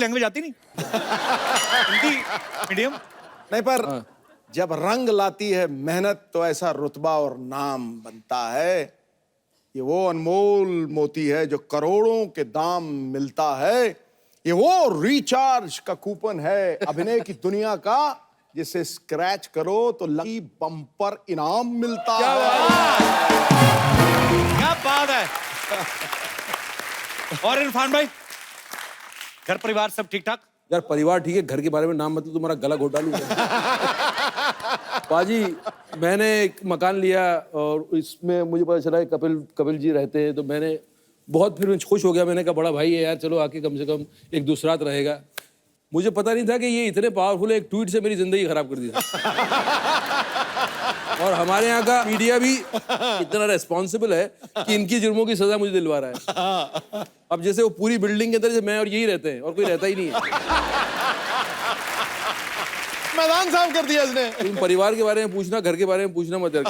Language आती नहीं Hindi medium. नहीं पर जब रंग लाती है मेहनत तो ऐसा रुतबा और नाम बनता है। ये वो अनमोल मोती है जो करोड़ों के दाम मिलता है। ये वो रिचार्ज का कूपन है अभिनय की दुनिया का, जिसे स्क्रैच करो तो लकी बम्पर इनाम मिलता है। क्या बात है। और इरफान भाई, घर परिवार सब ठीक ठाक? यार परिवार ठीक है, घर के बारे में नाम मतलब तुम्हारा गला घोटा लूंगा। बाजी, मैंने एक मकान लिया और इसमें मुझे पता चला कि कपिल जी रहते हैं, तो मैंने बहुत फिर खुश हो गया। मैंने कहा बड़ा भाई है यार, चलो आके कम से कम एक दूसरा रात रहेगा। मुझे पता नहीं था कि ये इतने पावरफुल है, एक ट्वीट से मेरी जिंदगी खराब कर दी। और हमारे यहाँ का मीडिया भी इतना रेस्पॉन्सिबल है कि इनकी जुर्मों की सजा मुझे दिलवा रहा है। अब जैसे वो पूरी बिल्डिंग के अंदर से मैं और यही रहते हैं और कोई रहता ही नहीं है। मैदान साफ कर दिया इसने। तुम परिवार के बारे में पूछना, घर के बारे में पूछना मत यार।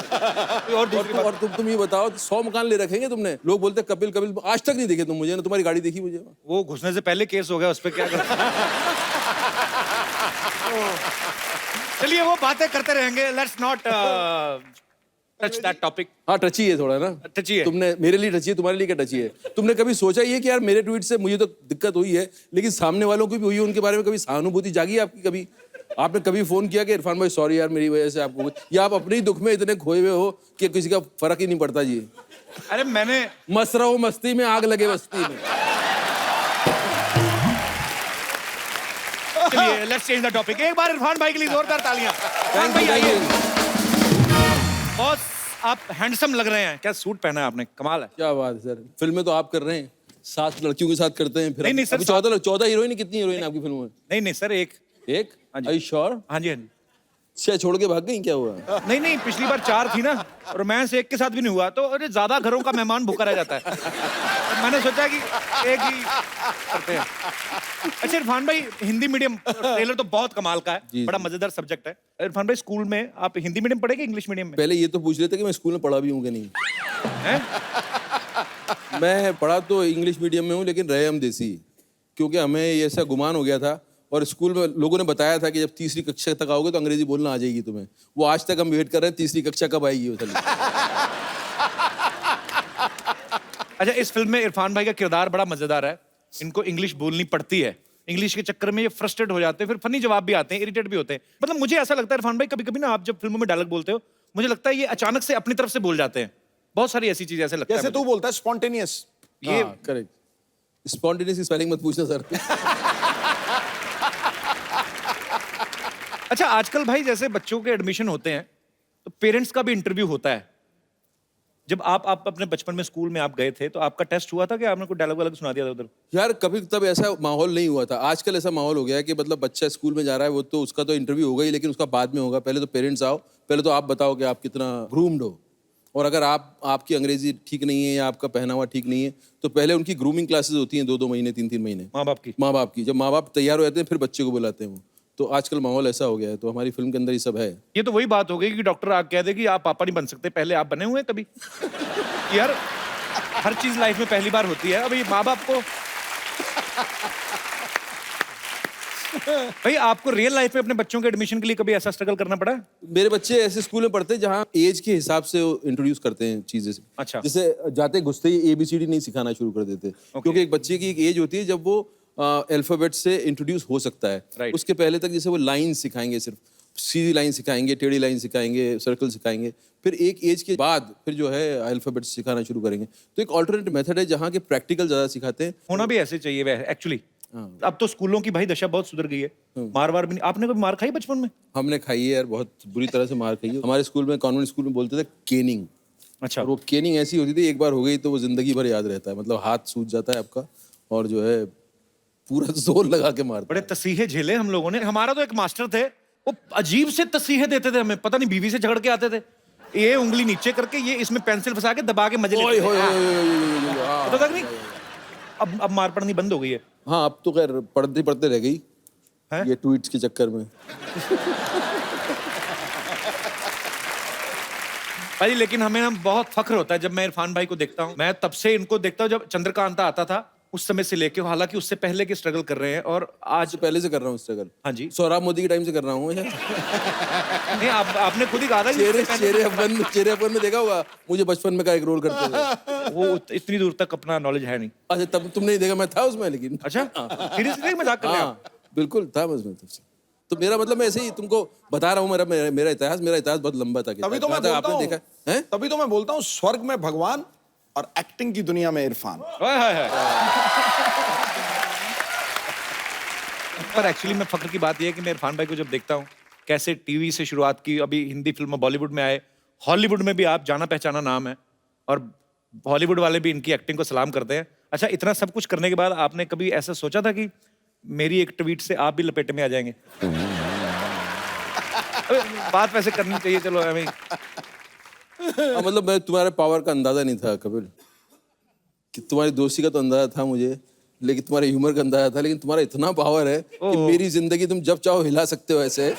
और तुम ये बताओ, 100 मकान ले रखेंगे तुमने? लोग बोलते कपिल कपिल, आज तक नहीं देखे तुम मुझे ना, तुम्हारी गाड़ी देखी मुझे? वो घुसने से पहले केस हो गया, उस पर क्या कर। चलिए वो बातें करते रहेंगे। Let's not touch that topic. हाँ टची है थोड़ा ना, टची है। तुमने मेरे लिए टची है, तुम्हारे लिए क्या टची है? तुमने कभी सोचा ये कि यार मेरे ट्वीट से मुझे तो दिक्कत हुई है, लेकिन सामने वालों को भी हुई है, उनके बारे में कभी सहानुभूति जागी आपकी? कभी आपने कभी फोन किया कि इरफान भाई सॉरी यार मेरी वजह से आपको, या आप अपने ही दुख में इतने खोए हुए हो कि किसी का फर्क ही नहीं पड़ता? जी अरे मैंने मस्त रहो मस्ती में, आग लगे बस्ती में। चलिए लेट्स चेंज द टॉपिक। एक बार इरफान भाई के लिए जोरदार तालियां। इरफान भाई आइए। बहुत आप हैंडसम लग रहे हैं। क्या सूट पहना है आपने, कमाल है। क्या बात है सर, फिल्में तो आप कर रहे हैं, 7 लड़कियों के साथ करते हैं। फिर नहीं, नहीं, सर, 14 हीरोइन, कितनी हीरोइन आपकी फिल्म में? नहीं नहीं सर, एक Are you sure? हाँ जी हाँ जी। क्या छोड़ के भाग गई, क्या हुआ? नहीं नहीं, पिछली बार 4 थी ना, रोमांस एक के साथ भी नहीं हुआ, तो अरे ज्यादा घरों का मेहमान भूखा रह जाता है। तो मैंने सोचा कि एक ही करते हैं। अच्छा इरफान भाई, हिंदी मीडियम ट्रेलर तो बहुत कमाल का है, बड़ा मजेदार सब्जेक्ट है। इरफान भाई, स्कूल में आप हिंदी मीडियम पढ़े कि इंग्लिश मीडियम में? पहले ये तो पूछ रहे थे कि मैं स्कूल में पढ़ा भी हूँ कि नहीं। मैं पढ़ा तो इंग्लिश मीडियम में हूँ, लेकिन रहे हम देसी, क्योंकि हमें ऐसा गुमान हो गया था और स्कूल में लोगों ने बताया था कि जब 3री कक्षा तक आओगे तो अंग्रेजी बोलना आ जाएगी तुम्हें। वो आज तक हम वेट कर रहे हैं 3री कक्षा कब आएगी वो। अच्छा, इस फिल्म में इरफान भाई का किरदार बड़ा मजेदार है। इनको इंग्लिश बोलनी पड़ती है, इंग्लिश के चक्कर में ये फ्रस्ट्रेट हो जाते हैं, फिर फनी जवाब भी आते हैं, इरिटेट भी होते हैं। मतलब मुझे ऐसा लगता है इरफान भाई, कभी कभी ना आप जब फिल्मों में डायलॉग बोलते हो, मुझे लगता है ये अचानक से अपनी तरफ से बोल जाते हैं। बहुत सारी ऐसी चीजें ऐसे लगता है। जैसे तू बोलता है स्पॉन्टेनियस। ये करेक्ट। स्पॉन्टेनियस स्पेलिंग मत पूछना सर। अच्छा आजकल भाई जैसे बच्चों के एडमिशन होते हैं तो पेरेंट्स का भी इंटरव्यू होता है। जब आप अपने बचपन में स्कूल में आप गए थे तो आपका टेस्ट हुआ था कि आपने कोई डायलॉग वालॉग सुना दिया था उधर? यार कभी तब ऐसा माहौल नहीं हुआ था। आजकल ऐसा माहौल हो गया है कि मतलब बच्चा स्कूल में जा रहा है, वो तो उसका तो इंटरव्यू होगा ही, लेकिन उसका बाद में होगा। पहले तो पेरेंट्स आओ, पहले तो आप बताओ कि आप कितना ग्रूम्ड हो, और अगर आपकी अंग्रेजी ठीक नहीं है या आपका पहनावा ठीक नहीं है तो पहले उनकी ग्रूमिंग क्लासेस होती हैं 2-2 महीने 3-3 महीने। माँ बाप की जब माँ बाप तैयार हो जाते हैं फिर बच्चे को बुलाते हैं वो। तो आजकल माहौल ऐसा हो गया है, तो हमारी फिल्म के अंदर ये सब है। ये तो वही बात हो गई कि डॉक्टर आप कह दे कि आप पापा नहीं बन सकते, पहले आप बने हुए हैं कभी? यार हर चीज लाइफ में पहली बार होती है। अभी माँ बाप को भाई, आपको रियल लाइफ में अपने बच्चों के एडमिशन के लिए कभी ऐसा स्ट्रगल करना पड़ा? मेरे बच्चे ऐसे स्कूल में पढ़ते हैं जहाँ एज के हिसाब से इंट्रोड्यूस करते हैं चीजें। अच्छा। जैसे जाते घुसते ही ABCD नहीं सिखाना शुरू कर देते, क्योंकि एक बच्चे की एक एज होती है जब वो अल्फाबेट से इंट्रोड्यूस हो सकता है। उसके पहले तक जैसे वो लाइन सिखाएंगे, सिर्फ सीधी लाइन सिखाएंगे, टेढ़ी लाइन सिखाएंगे, सर्कल सिखाएंगे, फिर एक एज के बाद फिर जो है अल्फाबेट सिखाना शुरू करेंगे। तो एक ऑल्टरनेट मेथड है जहाँ के प्रैक्टिकल ज्यादा सिखाते हैं। होना भी ऐसे चाहिए वैसे एक्चुअली। अब तो स्कूलों की भाई दशा बहुत सुधर गई है, मार वार भी नहीं। आपने कभी मार खाई बचपन में? हमने खाई है यार, बहुत बुरी तरह से मार खाई है। हमारे स्कूल में, कॉन्वेंट स्कूल में बोलते थे केनिंग। अच्छा। और वो केनिंग ऐसी होती थी, एक बार हो गई तो वो जिंदगी भर याद रहता है। मतलब हाथ सूज जाता है आपका और जो है पूरा जोर लगा के मारता। बड़े तसीहे झेले हम लोगों ने। हमारा तो एक मास्टर थे, वो अजीब से तसीहे देते थे हमें, पता नहीं बीवी से झगड़ के आते थे। ये उंगली नीचे करके ये इसमें पेंसिल फंसा के दबा के मजे लेते थे। पता तक नहीं। अब मार पड़नी बंद हो गई है। हाँ अब तो खैर पढ़ते पढ़ते रह गई है? ये ट्वीट्स के चक्कर में। भाई लेकिन हमें ना बहुत फख्र होता है जब मैं इरफान भाई को देखता हूँ। मैं तब से इनको देखता हूँ जब चंद्रकांता आता था उस समय से लेके, हालांकि उससे पहले के स्ट्रगल कर रहे हैं और आज। आज पहले से कर रहा हूँ स्ट्रगल। हाँ जी। सोहराब मोदी के टाइम से कर रहा हूँ। नहीं, आपने खुद ही कहा था कि चेहरे अफगान में देखा होगा मुझे बचपन में का एक रोल करते हुए। वो इतनी दूर तक अपना नॉलेज है नहीं। अच्छा, तब तुमने नहीं देखा, मैं था उसमें लेकिन। अच्छा, सीरियसली मजाक कर रहे हैं आप? हाँ बिल्कुल था मैं उसमें। तो मेरा मतलब मैं ऐसे ही तुमको बता रहा हूँ, मेरा इतिहास बहुत लंबा था। तभी तो मैं बोलता आपने हूँ, देखा है? तभी तो मैं बोलता हूँ स्वर्ग में भगवान और एक्टिंग की दुनिया में इरफान। हाय हाय हाय। पर एक्चुअली मैं फख्र की बात यह है कि मैं इरफान भाई को जब देखता हूँ, कैसे टीवी से शुरुआत की, अभी हिंदी फिल्म बॉलीवुड में आए, हॉलीवुड में भी आप जाना पहचाना नाम है, और हॉलीवुड वाले भी इनकी एक्टिंग को सलाम करते हैं। अच्छा, इतना सब कुछ करने के बाद आपने कभी ऐसा सोचा था कि मेरी एक ट्वीट से आप भी लपेटे में आ जाएंगे? बात वैसे करनी चाहिए, चलो हमें। मतलब मैं तुम्हारे पावर का अंदाजा नहीं था कपिल, कि तुम्हारी दोस्ती का तो अंदाजा था मुझे, लेकिन तुम्हारे ह्यूमर का अंदाजा था। लेकिन तुम्हारा इतना पावर है कि मेरी जिंदगी तुम जब चाहो हिला सकते हो ऐसे।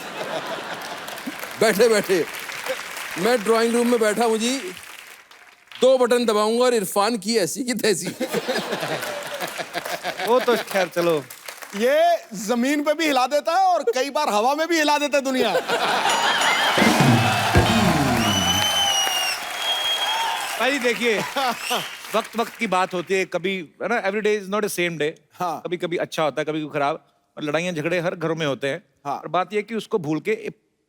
बैठे बैठे मैं ड्राइंग रूम में बैठा हूँ जी, 2 बटन दबाऊंगा और इरफान की ऐसी की तैसी। वो तो खैर चलो, ये जमीन पे भी हिला देता है और कई बार हवा में भी हिला देता है दुनिया। भाई देखिए, वक्त वक्त की बात होती है, कभी है ना, every day is not a same day. हाँ। कभी कभी अच्छा होता है, कभी कभी खराब, और लड़ाइयाँ झगड़े हर घरों में होते हैं। हाँ। और बात यह है कि उसको भूल के,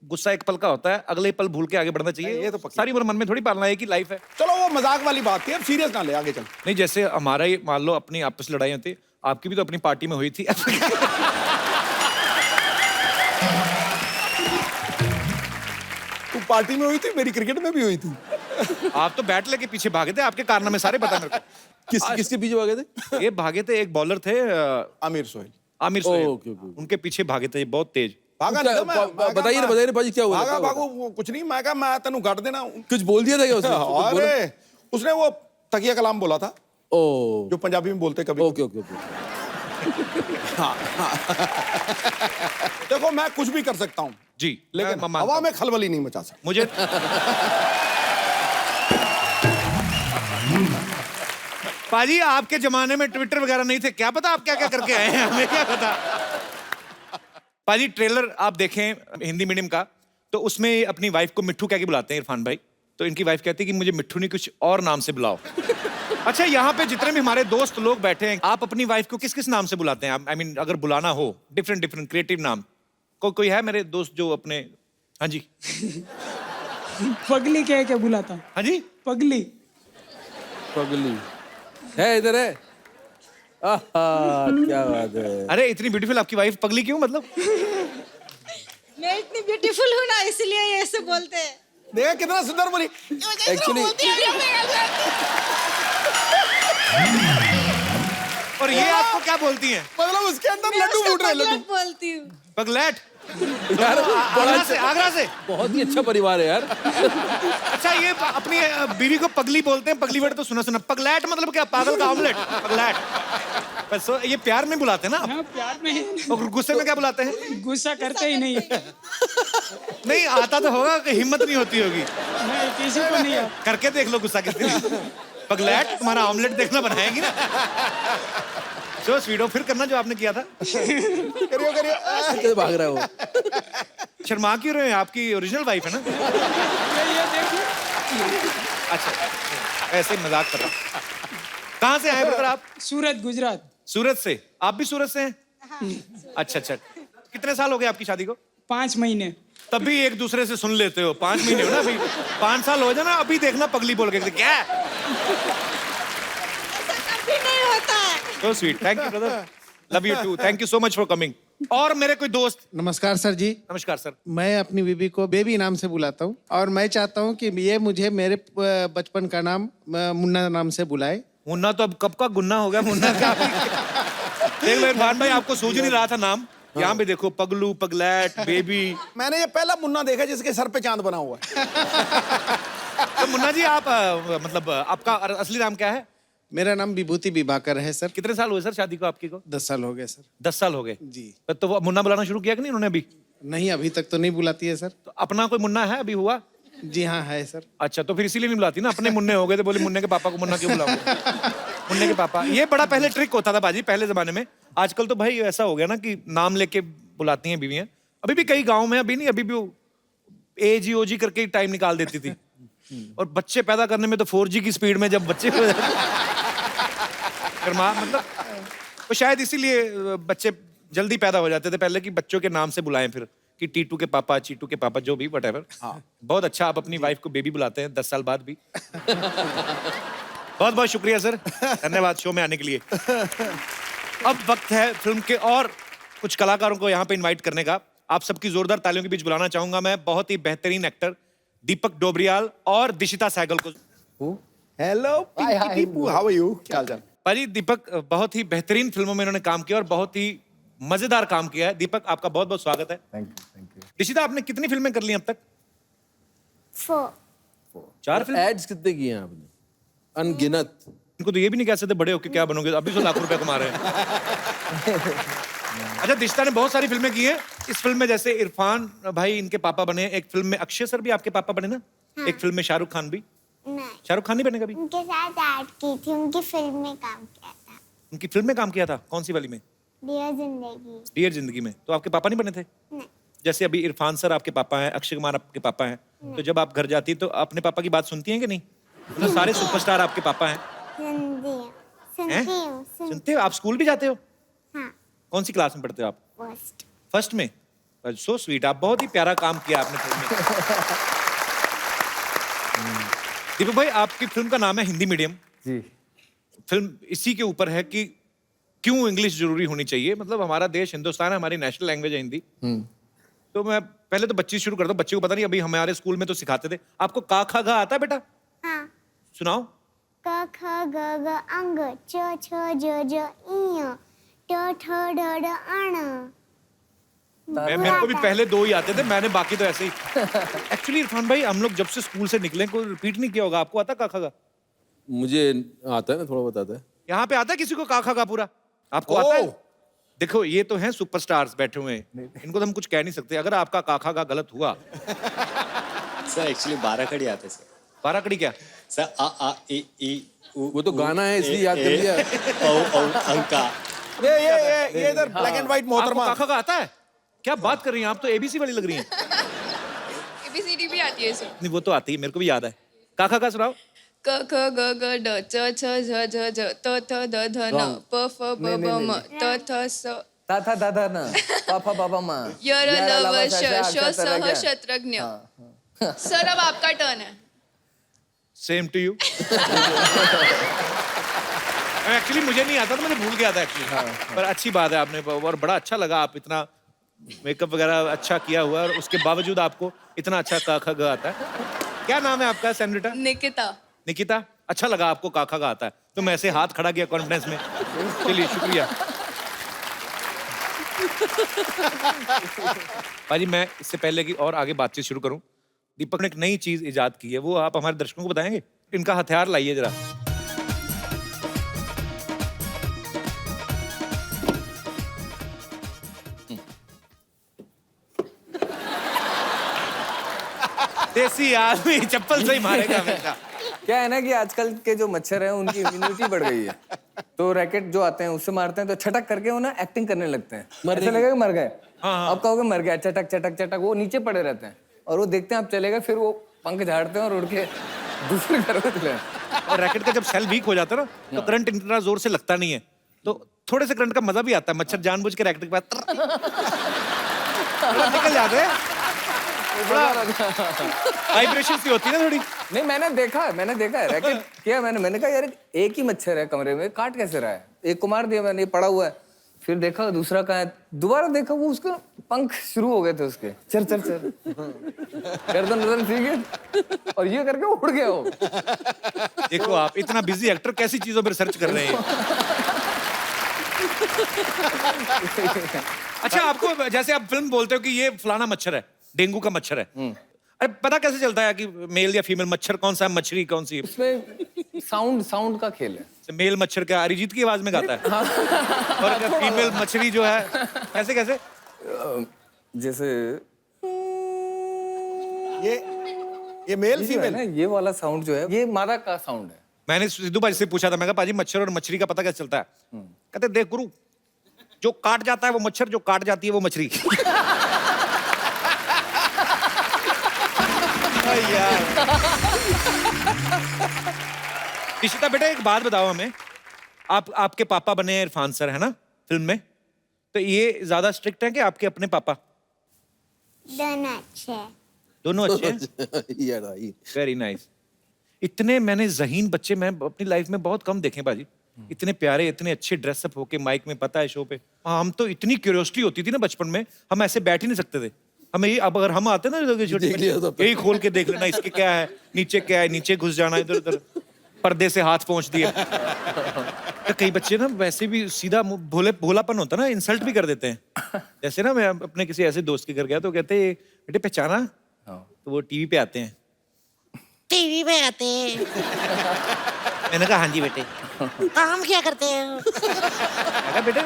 गुस्सा एक पल का होता है, अगले पल भूल के आगे बढ़ना चाहिए। ये तो पक्की। सारी उम्र मन में थोड़ी पालना है कि लाइफ है। चलो वो मजाक वाली बात थी, अब सीरियस ना ले, आगे चल। नहीं, जैसे हमारा ही मान लो अपनी आपस में लड़ाई होती, आपकी भी तो अपनी पार्टी में हुई थी। तू पार्टी में हुई थी, मेरी क्रिकेट में भी हुई थी। आप तो बैट लेके पीछे भागे थे, आपके कारनामे सारे पता मेरे को। किसके पीछे भागे थे? ये भागे थे, एक बॉलर थे आमिर सोहेल। Aamir Sohail, okay, okay. उनके पीछे भागे थे बहुत तेज। भागा नहीं था मैं, बताइए ना बाजी, क्या हुआ? भागा क्या हुआ? भागो, वो कुछ नहीं, मैं कहा मैं तेनू काट देना। कुछ बोल दिया था क्या उसने? कुछ बोला? अरे उसने वो तकिया कलाम बोला था, ओ, जो पंजाबी में बोलते कभी। Okay okay okay. देखो मैं कुछ भी कर सकता हूँ जी, लेकिन मैं मानता हवा हूं। में खलबली नहीं मचा सकता। मुझे पाजी, आपके जमाने में ट्विटर वगैरह नहीं थे, क्या पता आप क्या क्या करके आए हैं, हमें क्या पता। पाजी, ट्रेलर आप देखें हिंदी मीडियम का, तो उसमें अपनी वाइफ को मिट्ठू कह के बुलाते हैं इरफान भाई। तो इनकी वाइफ कहती है कि मुझे मिट्ठू नहीं, कुछ और नाम से बुलाओ। अच्छा, यहाँ पे जितने भी हमारे दोस्त लोग बैठे हैं, आप अपनी वाइफ को किस किस नाम से बुलाते हैं? आई मीन अगर बुलाना हो, डिफरेंट डिफरेंट क्रिएटिव नाम। कोई है मेरे दोस्त जो अपने? हाँ जी। पगली कह के बुलाता हूँ। हाँ जी, पगली। पगली है, इधर है। आहा, क्या बात है। अरे इतनी ब्यूटीफुल आपकी वाइफ, पगली क्यों मतलब? मैं इतनी ब्यूटीफुल हूँ ना, इसलिए ये ऐसे बोलते हैं। देखा कितना सुंदर बोली। एक्चुअली और ये आपको क्या बोलती हैं? मतलब उसके अंदर मैं लड्डू उसको फूट रहे, लड्डू। पगलेट बोलती हूँ। पगलैट? यार आगरा से, आगरा से। बहुत ही अच्छा परिवार है यार। अच्छा, ये अपनी बीवी को पगली बोलते हैं, पगली वर्ड तो सुना सुना। पगलैट मतलब क्या? पागल का ऑमलेट, पगलैट। बस ये प्यार में बुलाते हैं ना आप? हाँ, प्यार में। और गुस्से में क्या बुलाते हैं? गुस्सा करते ही नहीं। नहीं आता तो होगा, कि हिम्मत नहीं होती होगी। नहीं, किसी को नहीं आता। करके देख लो गुस्सा किस दिन। पगलैट, तुम्हारा ऑमलेट देखना बनाएंगी ना। जो स्वीडो फिर करना जो आपने किया था। करियो करियो। कैसे भाग रहा है वो? शर्मा क्यों रहे हैं? आपकी ओरिजिनल वाइफ है ना? ये देखिए। अच्छा, ऐसे ही मजाक कर रहा हूं। कहाँ से आए ब्रदर आप? सूरत, गुजरात। सूरत से? आप भी सूरत से हैं? अच्छा अच्छा। कितने साल हो गए आपकी शादी को? 5 महीने। तभी एक दूसरे से सुन लेते हो। 5 महीने हो ना अभी, 5 साल हो जाए ना, अभी देखना पगली बोल के क्या। कभी नहीं होता है। So sweet. Thank you brother. Love you too. Thank you so much for coming. और मेरे कोई दोस्त? नमस्कार सर जी। नमस्कार सर। मैं अपनी बीबी को बेबी नाम से बुलाता हूँ और मैं चाहता हूँ कि ये मुझे मेरे बचपन का नाम मुन्ना नाम से बुलाए। मुन्ना तो अब कब का गुन्ना हो गया, मुन्ना का। देख लो इरफान भाई, आपको सूझ नहीं रहा था नाम। यहाँ पे देखो, पगलू, पगलैट, बेबी। मैंने ये पहला मुन्ना देखा जिसके सर पे चांद बना हुआ है। तो मुन्ना जी, आप मतलब आपका असली नाम क्या है? मेरा नाम विभूति विभाकर है सर। कितने साल हुए सर शादी को आपकी को? 10 साल हो गए सर। 10 साल हो गए जी। तो वो मुन्ना बुलाना शुरू किया कि नहीं उन्होंने अभी? नहीं, अभी तक तो नहीं बुलाती है सर। तो अपना कोई मुन्ना है अभी हुआ? जी हाँ, है सर। अच्छा, तो फिर इसीलिए नहीं बुलाती ना, अपने मुन्ने हो गए तो बोले मुन्ने के पापा को मुन्ना क्यों बुलाऊंगा। मुन्ने के पापा, ये बड़ा पहले ट्रिक होता था बाजी, पहले जमाने में। आजकल तो भाई ऐसा हो गया ना कि नाम लेके बुलाती हैं बीवियां। अभी भी कई गाँव में, अभी नहीं, अभी भी एजी ओजी करके टाइम निकाल देती थी। और बच्चे पैदा करने में तो 4G की स्पीड में जब बच्चे हो जाते मतलब तो शायद इसीलिए बच्चे जल्दी पैदा हो जाते थे पहले, कि बच्चों के नाम से बुलाएं फिर, कि टीटू के पापा, चीटू के पापा, जो भी व्हाटएवर। बहुत अच्छा आप अपनी वाइफ को बेबी बुलाते हैं 10 साल बाद भी। बहुत बहुत शुक्रिया सर, धन्यवाद शो में आने के लिए। अब वक्त है फिल्म के और कुछ कलाकारों को यहाँ पे इनवाइट करने का। आप सबकी जोरदार तालियों के बीच बुलाना चाहूंगा मैं बहुत ही बेहतरीन एक्टर दीपक डोबरियाल और दिशिता सहगल को। Hello Pipu, how are you? क्या हाल चाल? भाजी दीपक बहुत ही बेहतरीन फिल्मों में इन्होंने काम किया और बहुत ही मजेदार काम किया है। दीपक आपका बहुत बहुत स्वागत है। Thank you. दिशिता आपने कितनी फिल्में कर ली अब तक? 4 फिल्म। एड्स कितने किए हैं आपने? अनगिनत। इनको तो ये भी नहीं कह सकते बड़े होके क्या बनोगे, अभी तो लाखों रुपए कमा रहे हैं। अच्छा, दिशिता ने बहुत सारी फिल्में की हैं। इस फिल्म में जैसे इरफान भाई इनके पापा बने, एक फिल्म में अक्षय सर भी आपके पापा बने ना? हाँ। एक फिल्म में शाहरुख खान भी। नहीं, शाहरुख खान नहीं बने कभी? उनके साथ ऐड की थी, उनकी फिल्म में काम किया था। उनकी फिल्म में काम किया था? कौन सी वाली में? डियर जिंदगी। डियर जिंदगी में। तो आपके पापा नहीं बने थे? नहीं, जैसे अभी इरफान सर आपके पापा हैं, अक्षय कुमार आपके पापा हैं, तो जब आप घर जाती तो अपने पापा की बात सुनती हैं कि नहीं? मतलब सारे सुपरस्टार आपके पापा हैं। सुनती हूँ, हैं? सुनती हूँ, सुनते हो? आप स्कूल भी जाते हो? हाँ, कौन सी क्लास में पढ़ते हो आप? फर्स्ट। फर्स्ट में? सो स्वीट, आप बहुत ही प्यारा काम किया आपने फिल्म में। दीपक भाई आपकी फिल्म का नाम है हिंदी मीडियम। जी। फिल्म इसी के ऊपर है कि क्यों इंग्लिश जरूरी होनी चाहिए। मतलब हमारा देश हिंदुस्तान है, हमारी नेशनल लैंग्वेज है हिंदी। तो मैं पहले तो बच्ची शुरू करता हूँ। बच्चे को पता नहीं, अभी हमारे स्कूल में तो सिखाते थे। आपको का खा गा आता है बेटा? हाँ, सुनाओ। क ख ग घ अंग च छ ज ज इय ट ठ ड ढ अण। मेरे को भी पहले 2 ही आते थे, मैंने बाकी तो ऐसे ही। एक्चुअली इरफान भाई हम लोग जब से स्कूल से निकले कोई रिपीट नहीं किया होगा। आपको आता का खा गा? मुझे आता है ना, थोड़ा बहुत आता है। यहाँ पे आता है किसी को का खा गा पूरा? आपको आता है? देखो ये तो हैं सुपरस्टार्स बैठे हुए हैं, इनको तो हम कुछ कह नहीं सकते। अगर आपका काखा का गलत हुआ। सर एक्चुअली 12 कड़ी आते सर। 12 कड़ी क्या? सर आ ई ई उ वो तो गाना है इसलिए याद कर लिया। ओ अंका। ये इधर ब्लैक एंड व्हाइट आपको मोहतरमा। काखा का आता है? क्या बात कर रही हैं आप? तो एबीसी वाली लग रही हैं। ABCD भी आती है सर। नहीं वो तो आती है, मेरे को भी याद है। काखा का सुनाओ। क ख ग घ ड च छ झ झ झ त थ द ध न प फ ब ब म त थ स ता था दादा ना पापा बाबा माँ य र ल व श श स ह शत्रज्ञ। सर अब आपका टर्न है। Same to you. एक्चुअली मुझे नहीं आता था, मैंने भूल गया था एक्चुअली। पर अच्छी बात है आपने, और बड़ा अच्छा लगा। आप इतना मेकअप वगैरह अच्छा किया हुआ है और उसके बावजूद आपको इतना अच्छा काखा गा आता है। क्या नाम है आपका सेनरिटा? निकिता। निकिता, अच्छा लगा आपको काखा का आता है तो मैं ऐसे हाथ खड़ा किया कॉन्फिडेंस में। चलिए शुक्रिया। भाजी मैं इससे पहले कि और आगे बातचीत शुरू करूं, दीपक ने एक नई चीज इजाद की है, वो आप हमारे दर्शकों को बताएंगे? इनका हथियार लाइए जरा। देसी आदमी चप्पल से ही मारेगा हमेशा। क्या है ना कि आजकल के जो मच्छर हैं उनकी इम्यूनिटी बढ़ गई है, तो रैकेट जो आते हैं उससे मारते हैं तो छटक करके वो ना एक्टिंग करने लगते हैं, ऐसा लगेगा कि मर गए। अब कहोगे मर गया, चटक चटक चटक, वो नीचे पड़े रहते हैं और वो देखते हैं आप चले गए, फिर वो पंख झाड़ते हैं और उड़ के दूसरे घर में चले जाते हैं। और रैकेट का जब सेल वीक हो जाता है ना तो करंट इतना जोर से लगता नहीं है, तो थोड़े से करंट का मजा भी आता है। मच्छर जानबूझ के रैकेट के पास निकल जाते हैं, वाइब्रेशन सी होती है ना थोड़ी। नहीं मैंने देखा है रैकेट किया मैंने कहा यार एक ही मच्छर है कमरे में, काट कैसे रहा है, एक को मार दिया मैंने, ये पड़ा हुआ है। फिर देखा दूसरा कहाँ है, दोबारा देखा वो उसका पंख शुरू हो गए थे उसके, चल चल चल गर्दन ठीक है, और ये करके उड़ गया वो। देखो आप इतना बिजी एक्टर कैसी चीजों पर रिसर्च कर रहे हैं। अच्छा आपको जैसे आप फिल्म बोलते हो कि ये फलाना मच्छर है, डेंगू का मच्छर है, अरे पता कैसे चलता है कि मेल या फीमेल मच्छर कौन सा है, मछली कौन सी है? उसमें साउंड का खेल है। मेल मच्छर क्या अरिजीत की आवाज में गाता है? और फीमेल मछली जो है कैसे कैसे? जैसे ये मेल ये जो है फीमेल ना, ये वाला साउंड जो है ये मादा का साउंड है, मैंने सिद्धू भाई से पूछा था, मैं कहा पाजी मच्छर और मछली का पता कैसे चलता है? कहते देख गुरु, जो काट जाता है वो मच्छर, जो काट जाती है वो मछली। इशिता बेटा एक बात बताओ हमें, आपके पापा बने इरफान सर है ना फिल्म में, तो ये ज्यादा स्ट्रिक्ट है कि आपके अपने पापा? दोनों अच्छे हैं। दोनों अच्छे हैं? Very nice. इतने मैंने ज़हीन बच्चे मैं अपनी लाइफ में बहुत कम देखे बाजी, इतने प्यारे, इतने अच्छे ड्रेसअप होके माइक में, पता है शो पे। हम तो इतनी क्यूरियोसिटी होती थी ना बचपन में, हम ऐसे बैठ ही नहीं सकते थे। हमें ये, अब अगर हम आते ना यही खोल के देख लेना इसके क्या है, नीचे क्या है, नीचे घुस जाना इधर उधर, पर्दे से हाथ पहुंच दिए। तो कई बच्चे ना वैसे भी सीधा भोलापन होता ना, इंसल्ट भी कर देते हैं। जैसे ना मैं अपने किसी ऐसे दोस्त के घर गया तो कहते बेटे पहचाना, तो वो टीवी पे आते हैं। टीवी पे आते हैं? मैंने कहा हाँ जी बेटे। काम क्या करते हैं? कहा बेटे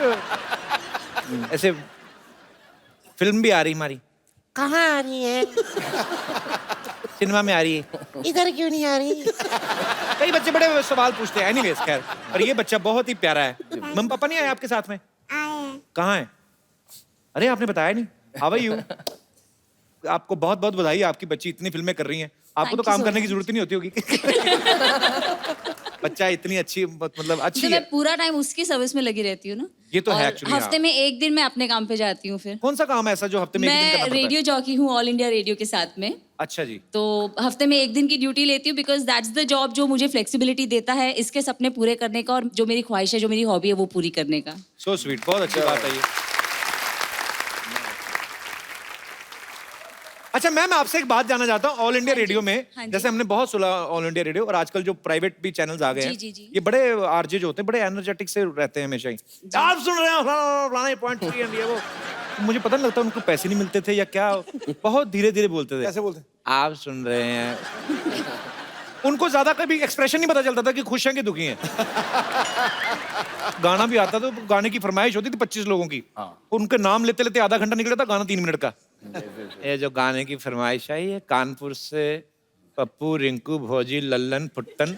ऐसे फिल्म भी आ रही हमारी। कहाँ आ रही है? सिनेमा में आ रही है। इधर क्यों नहीं आ रही? कई बच्चे बड़े सवाल पूछते हैं। एनीवेज खैर, पर ये बच्चा बहुत ही प्यारा है। मम्मी पापा नहीं आए आपके साथ में? आए। कहाँ है? अरे आपने बताया नहीं। How are you? आपको बहुत बहुत बधाई, आपकी बच्ची इतनी फिल्में कर रही हैं। आपको तो काम करने की जरूरत ही नहीं होती होगी। बच्चा इतनी अच्छी, मतलब अच्छी तो है। मैं पूरा टाइम उसकी सर्विस में लगी रहती हूँ ना। ये तो है और एक्चुअली। हफ्ते में एक दिन मैं अपने काम पे जाती हूँ। फिर कौन सा काम है ऐसा जो हफ्ते में एक दिन करना मैं पड़ता है? रेडियो जॉकी हूँ ऑल इंडिया रेडियो के साथ में। अच्छा जी। तो हफ्ते में एक दिन की ड्यूटी लेती हूँ, बिकॉज दैट्स द जॉब जो मुझे फ्लेक्सिबिलिटी देता है इसके सपने पूरे करने का, और जो मेरी ख्वाहिश है, जो मेरी हॉबी है, वो पूरी करने का। सो स्वीट, बहुत अच्छी बात है ये। अच्छा मैम, आपसे एक बात जानना चाहता हूँ। ऑल इंडिया रेडियो में जैसे हमने बहुत सुना ऑल इंडिया रेडियो, और आजकल जो प्राइवेट भी चैनल्स आ गए हैं, ये बड़े आरजे जो होते हैं बड़े एनर्जेटिक से रहते हैं हमेशा ही। आप सुन रहे हो पॉइंट 3 एंड ये वो, मुझे पता नहीं लगता उनको पैसे नहीं मिलते थे या क्या, बहुत धीरे धीरे बोलते थे। कैसे बोलते? आप सुन रहे हैं। उनको ज्यादा कभी एक्सप्रेशन नहीं पता चलता था कि खुश हैं कि दुखी हैं। गाना भी आता तो गाने की फरमाइश होती थी 25 लोगों की, उनके नाम लेते लेते आधा घंटा निकला था, गाना 3 मिनट का। ये जो गाने की फरमाइश आई है, कानपुर से पप्पू, रिंकू, भौजी, लल्लन, फुट्टन,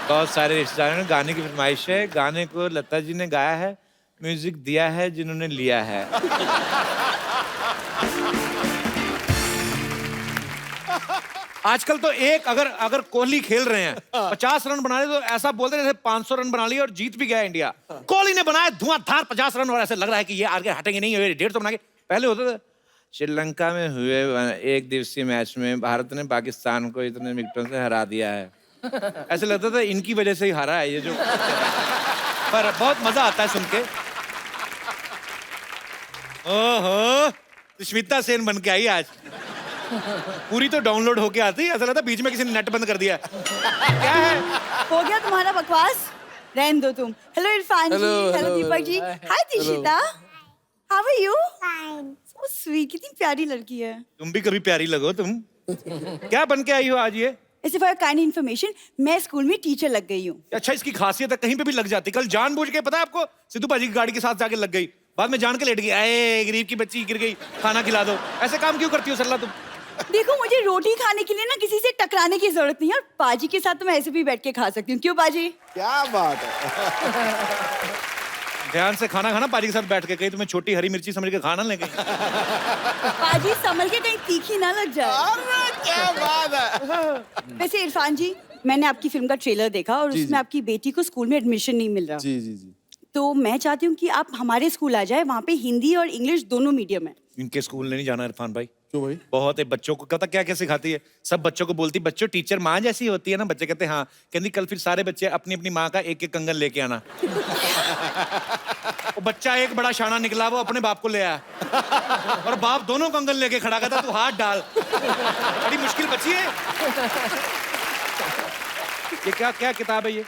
बहुत सारे रिश्तेदारों ने गाने की फरमाइश है। गाने को लता जी ने गाया है, म्यूजिक दिया है जिन्होंने लिया है। आजकल तो एक अगर कोहली खेल रहे हैं 50 रन बना रहे तो ऐसा बोलते हैं जैसे 500 रन बना लिए और जीत भी गया इंडिया। कोहली ने बनाया धुआंधार 50 रन और ऐसे लग रहा है कि ये आगे हटेंगे नहीं, 150 बना के। पहले होता था श्रीलंका में हुए एक दिवसीय मैच में भारत ने पाकिस्तान को इतने विकेटों से हरा दिया है, ऐसे लगता था इनकी वजह से ही हारा है ये जो। पर बहुत मजा आता है सुन के। ओहो, सुष्मिता सेन बन के आई आज। पूरी तो डाउनलोड होके आती, ऐसा लगता बीच में किसी ने नेट बंद कर दिया। क्या है? हो गया तुम्हारा बकवास, रहने दो तुम। Hello Irfan ji, hello Deepak ji, hi Dishita, how are you? Fine. So sweet, कितनी प्यारी लड़की है। तुम भी कभी प्यारी लगो तुम। क्या बन के आई हो आज ये? ऐसे फॉर काइंड इन्फॉर्मेशन, मैं स्कूल में टीचर लग गई हूँ। अच्छा, इसकी खासियत है, कहीं पे भी लग जाती। कल जानबूझ के, पता है आपको, सिद्धू पाजी की गाड़ी के साथ जाके लग गई, बाद में जान के लेट गई। अरे गरीब की बच्ची गिर गई, खाना खिला दो। ऐसे काम क्यों करती हो सरला तुम? देखो, मुझे रोटी खाने के लिए ना किसी से टकराने की जरूरत नहीं है, और पाजी के साथ तो मैं ऐसे भी बैठ के खा सकती हूँ। क्यों पाजी? क्या बात है। ध्यान से खाना खाना पाजी के साथ बैठ के, कहीं तुम्हें छोटी हरी मिर्ची समझ के खाना ले गई। पाजी संभल के, कहीं तीखी ना लग जाए। अरे क्या बात है। वैसे इरफान जी, मैंने आपकी फिल्म का ट्रेलर देखा और उसमें आपकी बेटी को स्कूल में एडमिशन नहीं मिल रहा। जी जी जी। तो मैं चाहती हूँ कि आप हमारे स्कूल आ जाए, वहाँ पे हिंदी और इंग्लिश दोनों मीडियम है। इनके स्कूल नहीं जाना इरफान भाई। क्यों भाई? बहुत है, बच्चों को पता क्या क्या सिखाती है, सब बच्चों को बोलती बच्चों टीचर माँ जैसी होती है ना। बच्चे कहते हैं हाँ, कहती कल फिर सारे बच्चे अपनी अपनी माँ का एक एक कंगन लेके आना। वो बच्चा एक बड़ा शाना निकला, वो अपने बाप को ले आया और बाप दोनों कंगन लेके खड़ा कहता तू हाथ डाल। बड़ी मुश्किल बच्ची है ये। क्या क्या किताब है ये?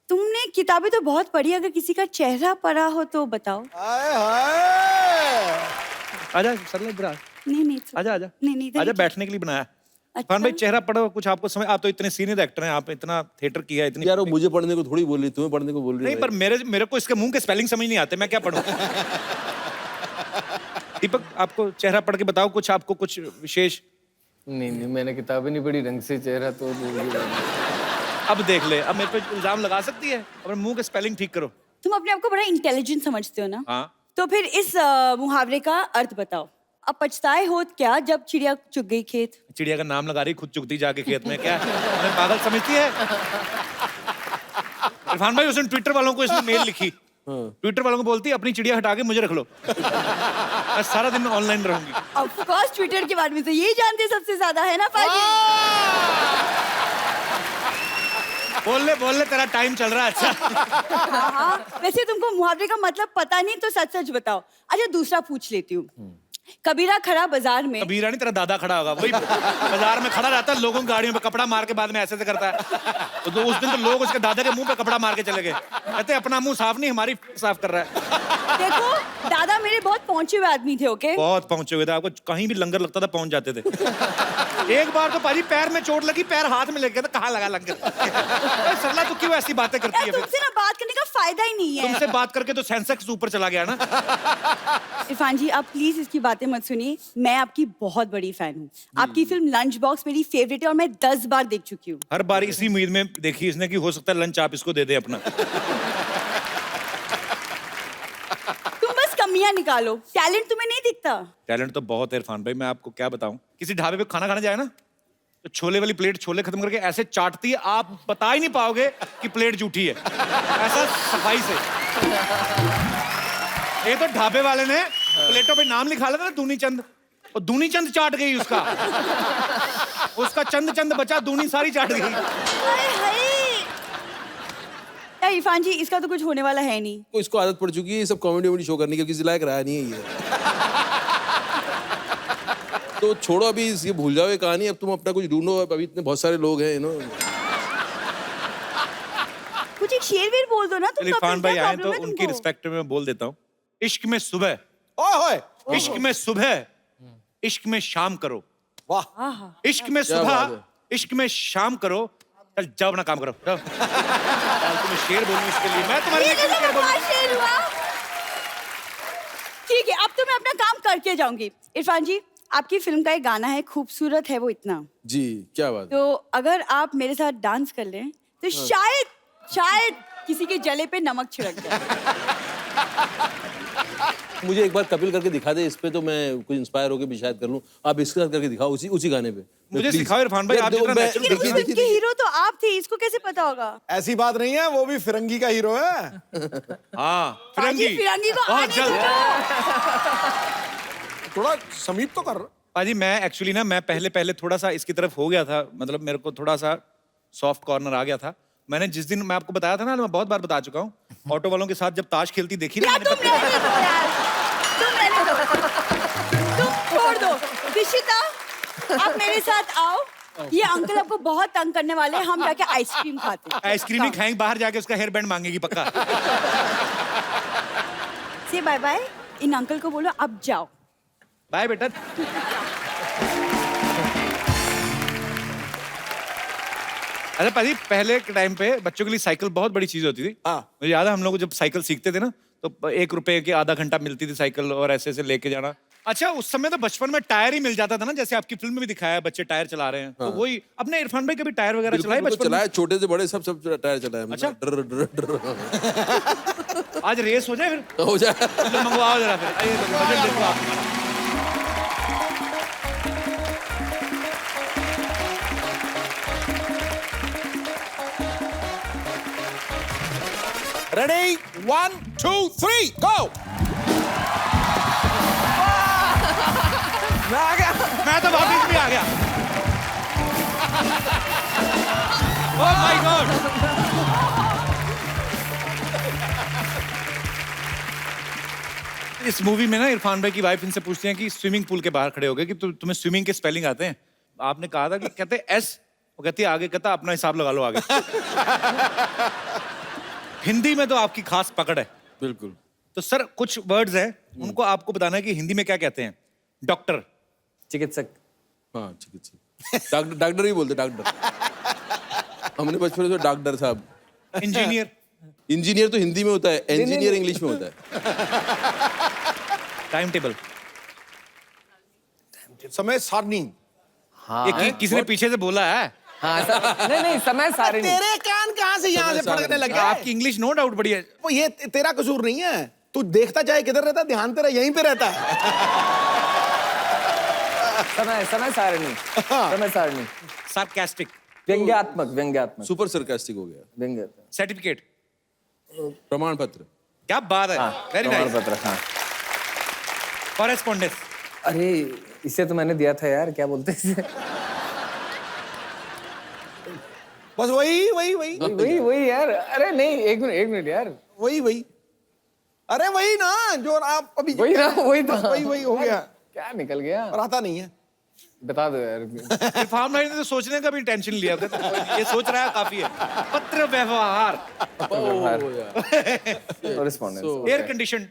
तुमने किताबें तो बहुत पढ़ी, अगर किसी का चेहरा पढ़ा हो तो बताओ। हाय हाय। आजा सरला इधर आ। नहीं आजा आजा नहीं आजा, बैठने के लिए बनाया। इरफान भाई चेहरा पढ़ो, कुछ आपको समझ। आप तो इतने सीनियर एक्टर हैं, आप इतना थिएटर किया है, इतनी। यार वो मुझे पढ़ने को थोड़ी बोल रही, तुम्हें पढ़ने को बोल रही है। नहीं, पर मेरे को इसके मुंह के स्पेलिंग समझ नहीं आते, मैं क्या पढ़ूं? दीपक, आपको चेहरा पढ़ के बताओ कुछ, आपको कुछ विशेष। नहीं, मैंने किताबें नहीं पढ़ी ढंग से, चेहरा तो अब देख ले, अब मेरे पे इल्जाम लगा सकती है? अपने मुंह के स्पेलिंग ठीक करो। तुम अपने आप को बड़ा इंटेलिजेंट समझते हो ना? हाँ। तो फिर इस मुहावरे का अर्थ बताओ। अब पछताए होत क्या जब चिड़िया चुग गई खेत? चिड़िया का नाम लगा रही, खुद चुगती जाके खेत में, क्या हमें पागल समझती है? इरफान भाई उसने ट्विटर वालों को इसने मेल लिखी, ट्विटर वालों को बोलती अपनी चिड़िया हटा के मुझे रख लो, मैं सारा दिन ऑनलाइन रहूंगी। ऑफ कोर्स ट्विटर के बारे में तो यही जानते सबसे ज्यादा है ना पाजी। बोल ले तेरा टाइम चल रहा है। अच्छा हाँ, वैसे तुमको मुहावरे का मतलब पता नहीं तो सच सच बताओ। अच्छा दूसरा पूछ लेती हूँ। कबीरा खड़ा बाजार में। कबीरा नहीं, तेरा दादा खड़ा होगा, वही बाजार में खड़ा रहता है, लोगों की गाड़ियों पे कपड़ा मार के बाद में ऐसे करता है। तो उस दिन तो लोग उसके दादा के मुंह पे कपड़ा मार के चले गए, कहते अपना मुंह साफ नहीं हमारी साफ कर रहा है। देखो दादा मेरे बहुत पहुंचे हुए आदमी थे, ओके? बहुत पहुंचे हुए थे, आपको कहीं भी लंगर लगता था पहुंच जाते थे। एक बार तो पाजी पैर में चोट लगी, पैर हाथ में लग गया था, कहाँ लगा लंगर? सरला तू क्यों ऐसी बातें करती है? तुमसे ना बात करने का फायदा ही नहीं है। तुमसे बात करके तो सेंसेक्स ऊपर चला गया ना। इरफान जी आप प्लीज इसकी बातें मत सुनिए, मैं आपकी बहुत बड़ी फैन हूँ। आपकी फिल्म लंच बॉक्स मेरी फेवरेट है और मैं 10 बार देख चुकी हूँ। हर बार इसी उम्मीद में देखी इसने कि हो सकता है लंच आप इसको दे दे अपना। तुम बस कमियां निकालो, टैलेंट तुम्हें नहीं दिखता? टैलेंट तो बहुत है इरफान भाई, मैं आपको क्या बताऊं। किसी ढाबे पे खाना खाने जाए ना, तो छोले वाली प्लेट छोले खत्म करके ऐसे चाटती है, आप बता ही नहीं पाओगे कि प्लेट जूठी है, ऐसा सफाई से। ये तो ढाबे वाले ने प्लेटों पे नाम लिखा लेता ना, दूनी चंद, और दूनी चंद चाट गई उसका चंद चंद बचा, दूनी सारी चाट गई। हाय हाय। यार इरफान जी इसका तो कुछ होने वाला है नहीं। को इसको आदत पड़ चुकी है ये सब कॉमेडी शो करने की, किसी लायक रहा नहीं है ये। तो छोड़ो अभी ये भूल जाओ ये कहानी, अब तुम अपना कुछ ढूंढो, अभी इतने बहुत सारे लोग हैं नो। कुछ एक शेर वेर बोल दो ना तुम। इरफान भाई आए तो उनकी रिस्पेक्ट में बोल देता हूँ। इश्क में सुबह, ओए इश्क में सुबह, इश्क में शाम करो। वाह। इश्क में सुबह, इश्क में शाम करो। चल जाओ अपना काम करो, जाओ। तुम्हें शेर बोलूं इसके लिए, मैं तुम्हारे लिए क्यों शेर बोलूं? ठीक है अब तो मैं अपना काम करके जाऊंगी। इरफान जी आपकी फिल्म का एक गाना है, खूबसूरत है वो इतना। जी क्या बात। तो अगर आप मेरे साथ डांस कर लें तो शायद किसी के जले पे नमक छिड़क जाए। मुझे एक बार कपिल करके दिखा दे इस पे, तो मैं कुछ इंस्पायर होकर भी शायद कर लूं। आप इसके साथ करके दिखाओ उसी गाने पे। मुझे सिखाओ इरफान भाई, आप जितना नेचुरल लेकिन उस फिल्म के हीरो तो आप थे, इसको कैसे पता होगा? ऐसी बात नहीं है, वो भी फिरंगी का हीरो है। हाँ फिरंगी को बहुत आने जल्द। थोड़ा समीप तो कर। पाजी मैं एक्चुअली ना, मैं पहले थोड़ा सा इसकी तरफ हो गया था, मतलब मेरे को थोड़ा सा सॉफ्ट कॉर्नर आ गया था। मैंने जिस दिन मैं आपको बताया था ना, मैं बहुत बार बता चुका हूँ, ऑटो वालों के साथ जब ताश खेलती देखी ना, तुम छोड़ दो। दिशिता आप मेरे साथ आओ, ये अंकल आपको बहुत तंग करने वाले हैं, हम जाके आइसक्रीम खाते हैं। आइसक्रीम ही खाएंगे, बाहर जाके उसका हेयर बैंड मांगेगी पक्का। से बाय बाय, इन अंकल को बोलो अब जाओ। बाय बेटा। अरे पाजी पहले के टाइम पे बच्चों के लिए साइकिल बहुत बड़ी चीज होती थी। मुझे याद है हम लोग जब साइकिल सीखते थे ना, तो 1 रुपए की आधा घंटा मिलती थी साइकिल, और ऐसे ऐसे लेके जाना। अच्छा उस समय तो बचपन में टायर ही मिल जाता था ना, जैसे आपकी फिल्म में भी दिखाया है बच्चे टायर चला रहे हैं। तो वही अपने इरफान भाई कभी टायर वगैरह चलाए बचपन में? चलाए, छोटे से बड़े सब टायर चलाए। अच्छा डर डर डर। आज रेस हो जाए फिर? हो जाए। मंगवाओ जरा फिर, आइए बजट देखो आप। रेडी 1 2 3 गो। मैं आ गया, मैं तो वापिस भी आ गया। Oh my God. इस मूवी में ना इरफान भाई की वाइफ इनसे पूछती है कि स्विमिंग पूल के बाहर खड़े हो गए कि तुम्हें स्विमिंग के स्पेलिंग आते हैं? आपने कहा था कि कहते एस, वो कहती है आगे, कहता अपना हिसाब लगा लो आगे। हिंदी में तो आपकी खास पकड़ है। बिल्कुल। तो सर कुछ वर्ड्स हैं, उनको आपको बताना है कि हिंदी में क्या कहते हैं। डॉक्टर, चिकित्सक। हाँ चिकित्सक। डॉक्टर ही बोलते, डॉक्टर। हमने बचपन में डॉक्टर साहब। इंजीनियर, इंजीनियर तो हिंदी में होता है, इंजीनियर इंग्लिश में होता है। टाइम टेबल, समय सारणी। हाँ ये किसी ने पीछे से बोला है। हाँ नहीं समय सारणी। तेरे कान कहाँ से यहाँ से फड़कने लगे? आपकी इंग्लिश नो डाउट बढ़िया है। वो ये तेरा कसूर नहीं है, तू देखता चाहे किधर रहता, ध्यान तेरा यहीं पे रहता है। समय सारणी, समय सारणी। सार्कास्टिक, व्यंग्यात्मक। सुपर सरकास्टिक हो गया। व्यंग्य। सर्टिफिकेट, प्रमाण पत्र। क्या बात है, वेरी नाइस। पत्र, हाँ। कॉरेस्पॉन्डेंस, अरे इसे तो मैंने दिया था यार, क्या बोलते हैं इसे? बस वही वही यार। अरे नहीं, एक मिनट यार। वही अरे वही ना जो आप अभी वही तो। वही हो गया। क्या निकल गया? और आता नहीं है। बता दो यार। इरफान भाई ने तो सोचने का भी टेंशन लिया, ये सोच रहा है काफी है। पत्र व्यवहार, कॉरेस्पॉन्डेंस। एयर कंडीशन,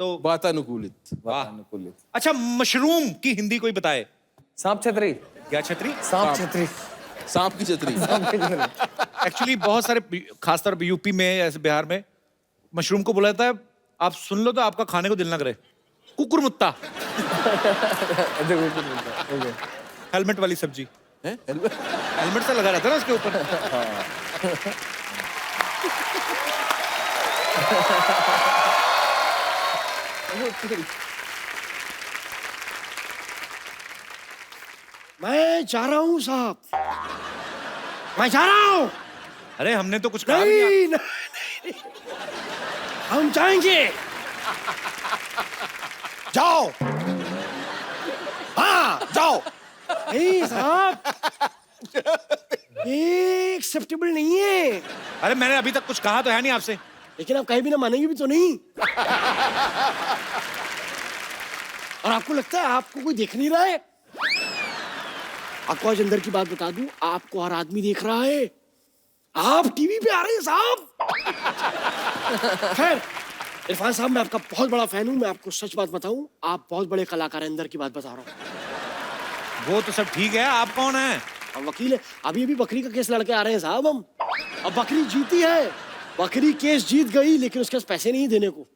तो वातानुकूलित। वातानुकूलित। अच्छा, मशरूम की हिंदी कोई बताए? सांप छतरी। क्या छतरी? सांप छतरी। सांप की छतरी। एक्चुअली बहुत सारे खासतौर पे यूपी में, ऐसे बिहार में मशरूम को बोला जाता है, आप सुन लो तो आपका खाने को दिल ना करे, कुकुरमुत्ता। हेलमेट वाली सब्जी है, हेलमेट से लगा रहता है ना उसके ऊपर। मैं जा रहा हूँ साहब, मैं जा रहा हूँ। अरे हमने तो कुछ कहा नहीं। नहीं, हम जाएंगे। जाओ, हाँ जाओ। नहीं साहब, ये एक्सेप्टेबल नहीं है। अरे मैंने अभी तक कुछ कहा तो है नहीं आपसे। लेकिन आप कहीं भी ना मानेंगे भी तो नहीं। और आपको लगता है आपको कोई देख नहीं रहा है? आपको आज अंदर की बात बता दूं, आपको हर आदमी देख रहा है। आप टीवी पे आ रहे हैं साहब। खैर इरफान साहब, मैं आपका बहुत बड़ा फैन हूं। मैं आपको सच बात बताऊं, आप बहुत बड़े कलाकार हैं। अंदर की बात बता रहा हूं। वो तो सब ठीक है, आप कौन है? हम वकील है। अभी बकरी का केस लड़के आ रहे हैं साहब हम। अब बकरी जीती है, बकरी केस जीत गई, लेकिन उसके पास पैसे नहीं देने को।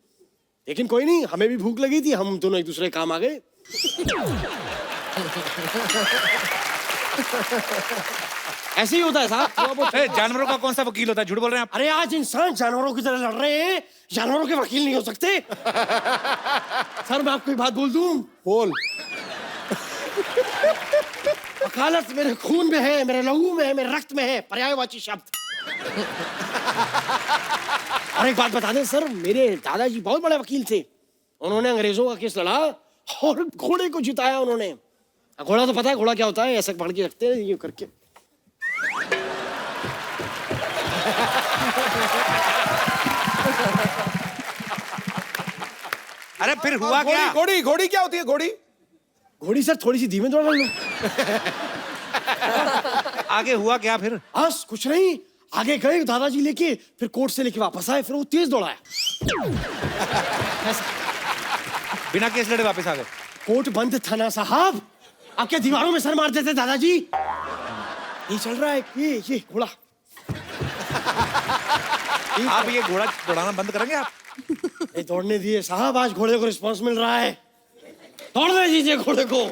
लेकिन कोई नहीं, हमें भी भूख लगी थी, हम दोनों एक दूसरे के काम आ गए। ऐसे ही होता है साहब। जानवरों का कौन सा वकील होता है? झूठ बोल रहे हैं आप। अरे आज इंसान जानवरों की तरह लड़ रहे हैं, जानवरों के वकील नहीं हो सकते। सर मैं आपको एक बात बोल दूं। बोल। वकालत मेरे खून में है, मेरे लहू में है, मेरे रक्त में है, पर्यायवाची शब्द। और एक बात बता दें सर, मेरे दादाजी बहुत बड़े वकील थे। उन्होंने अंग्रेजों का केस लड़ा और घोड़े को जिताया उन्होंने। घोड़ा तो पता है घोड़ा क्या होता है? ऐसे पकड़ के रखते हैं ये करके। अरे फिर हुआ क्या? घोड़ी क्या होती है? घोड़ी सर थोड़ी सी धीमे दौड़ा लो। आगे हुआ क्या फिर? बस कुछ नहीं, आगे गए दादाजी लेके, फिर कोर्ट से लेके वापस आए, फिर वो तेज दौड़ाया। बिना केस लड़े वापस आ गए? कोर्ट बंद था ना साहब, आपके दीवारों में सर मार देते दादाजी। ये चल रहा है, ये घोड़ा। आप ये घोड़ा दौड़ाना बंद करेंगे आप? ये दौड़ने दिए साहब, आज घोड़े को रिस्पॉन्स मिल रहा है। दौड़ने दीजिए घोड़े को।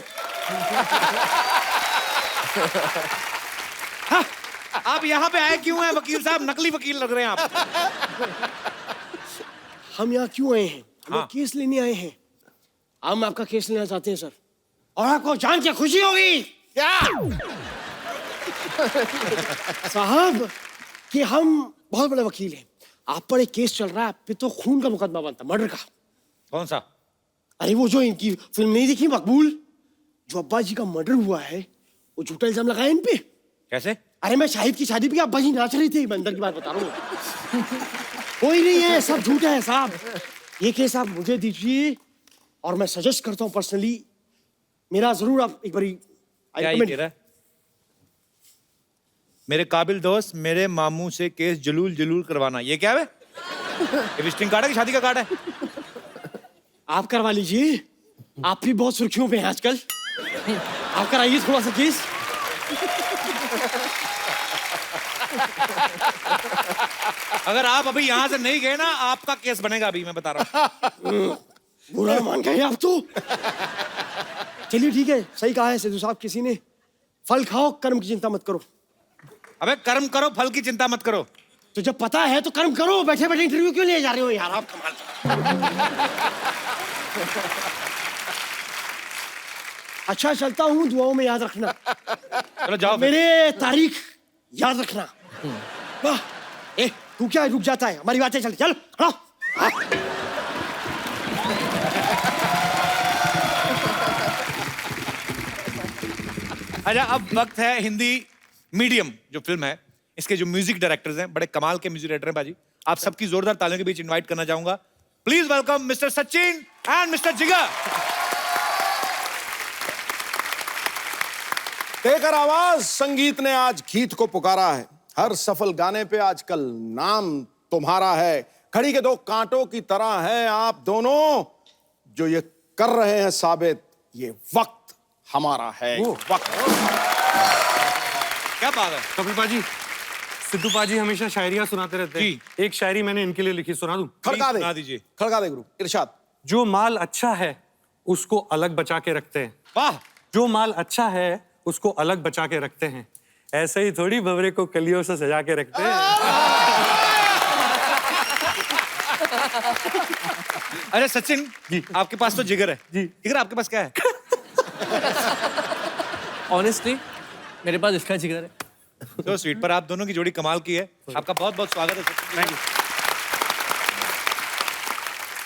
हाँ, आप यहाँ पे आए क्यों हैं वकील साहब? नकली वकील लग रहे हैं आप। हम यहाँ क्यों आए हैं? हम केस लेने आए हैं। हम आपका केस लेना चाहते हैं सर, और आपको जान के खुशी होगी क्या साहब कि हम बहुत बड़े वकील हैं। आप पर एक केस चल रहा है, आप पे तो खून का मुकदमा बनता, मर्डर का। कौन सा? अरे वो जो इनकी फिल्म नहीं देखी मकबूल, जो अब्बा जी का मर्डर हुआ है, वो झूठा इल्जाम लगाया इन पे। कैसे? अरे मैं शाहिद की शादी पे अब्बा जी नाच रही थी, मैं अंदर की बात बता रहा हूँ। कोई नहीं है, सब झूठा है साहब। ये केस आप मुझे दीजिए और मैं सजेस्ट करता हूँ पर्सनली, मेरा जरूर आप एक बारी। क्या ये कह रहा है? मेरे काबिल दोस्त, मेरे मामू से केस जलूल करवाना, ये क्या है? ये विजिटिंग कार्ड है कि शादी का कार्ड है? आप करवा लीजिए, आप भी बहुत सुर्खियों पे हैं आजकल। आप कराइए थोड़ा सा केस। अगर आप अभी यहाँ से नहीं गए ना, आपका केस बनेगा अभी, मैं बता रहा हूँ। बुरा मान गए आप तो। चलिए ठीक है, सही कहा है सिद्धू साहब किसी ने, फल खाओ कर्म की चिंता मत करो। अबे कर्म करो, फल की चिंता मत करो। तो जब पता है तो कर्म करो, बैठे बैठे इंटरव्यू क्यों ले जा रहे हो यार आप? कमाल। अच्छा चलता हूँ, दुआओं में याद रखना। चलो जाओ फिर। मेरे तारीख याद रखना। वाह, ए तू क्या रुक जाता है? हमारी बातें चल चल। हाँ। अच्छा, अब वक्त है हिंदी मीडियम जो फिल्म है, इसके जो म्यूजिक डायरेक्टर्स हैं, बड़े कमाल के म्यूजिक डायरेक्टर हैं बाजी। आप सबकी जोरदार तालियों के बीच इनवाइट करना चाहूंगा। Please welcome mister Sachin and mister जिगर। देकर आवाज, संगीत ने आज गीत को पुकारा है। हर सफल गाने पे आजकल नाम तुम्हारा है। घड़ी के दो कांटों की तरह हैं आप दोनों, जो ये कर रहे हैं साबित, ये वक्त हमारा है। वक्त। क्या बात है कपिल पाजी, सिद्धू पाजी हमेशा शायरियां सुनाते रहते हैं। एक शायरी मैंने इनके लिए लिखी, सुना दूं? खड़का दे, सुना दीजिए। खड़का दे गुरु, इरशाद। जो माल अच्छा है उसको अलग बचा के रखते हैं। वाह। जो माल अच्छा है उसको अलग बचा के रखते हैं, ऐसे ही थोड़ी भंवरे को कलियों से सजा के रखते हैं। अरे सचिन जी, आपके पास तो जिगर है जी। जिगर आपके पास क्या है? ऑनेस्टली मेरे पास इसका जिगर है। तो स्वीट, पर आप दोनों की जोड़ी कमाल की है। आपका बहुत बहुत स्वागत है सचिन। थैंक यू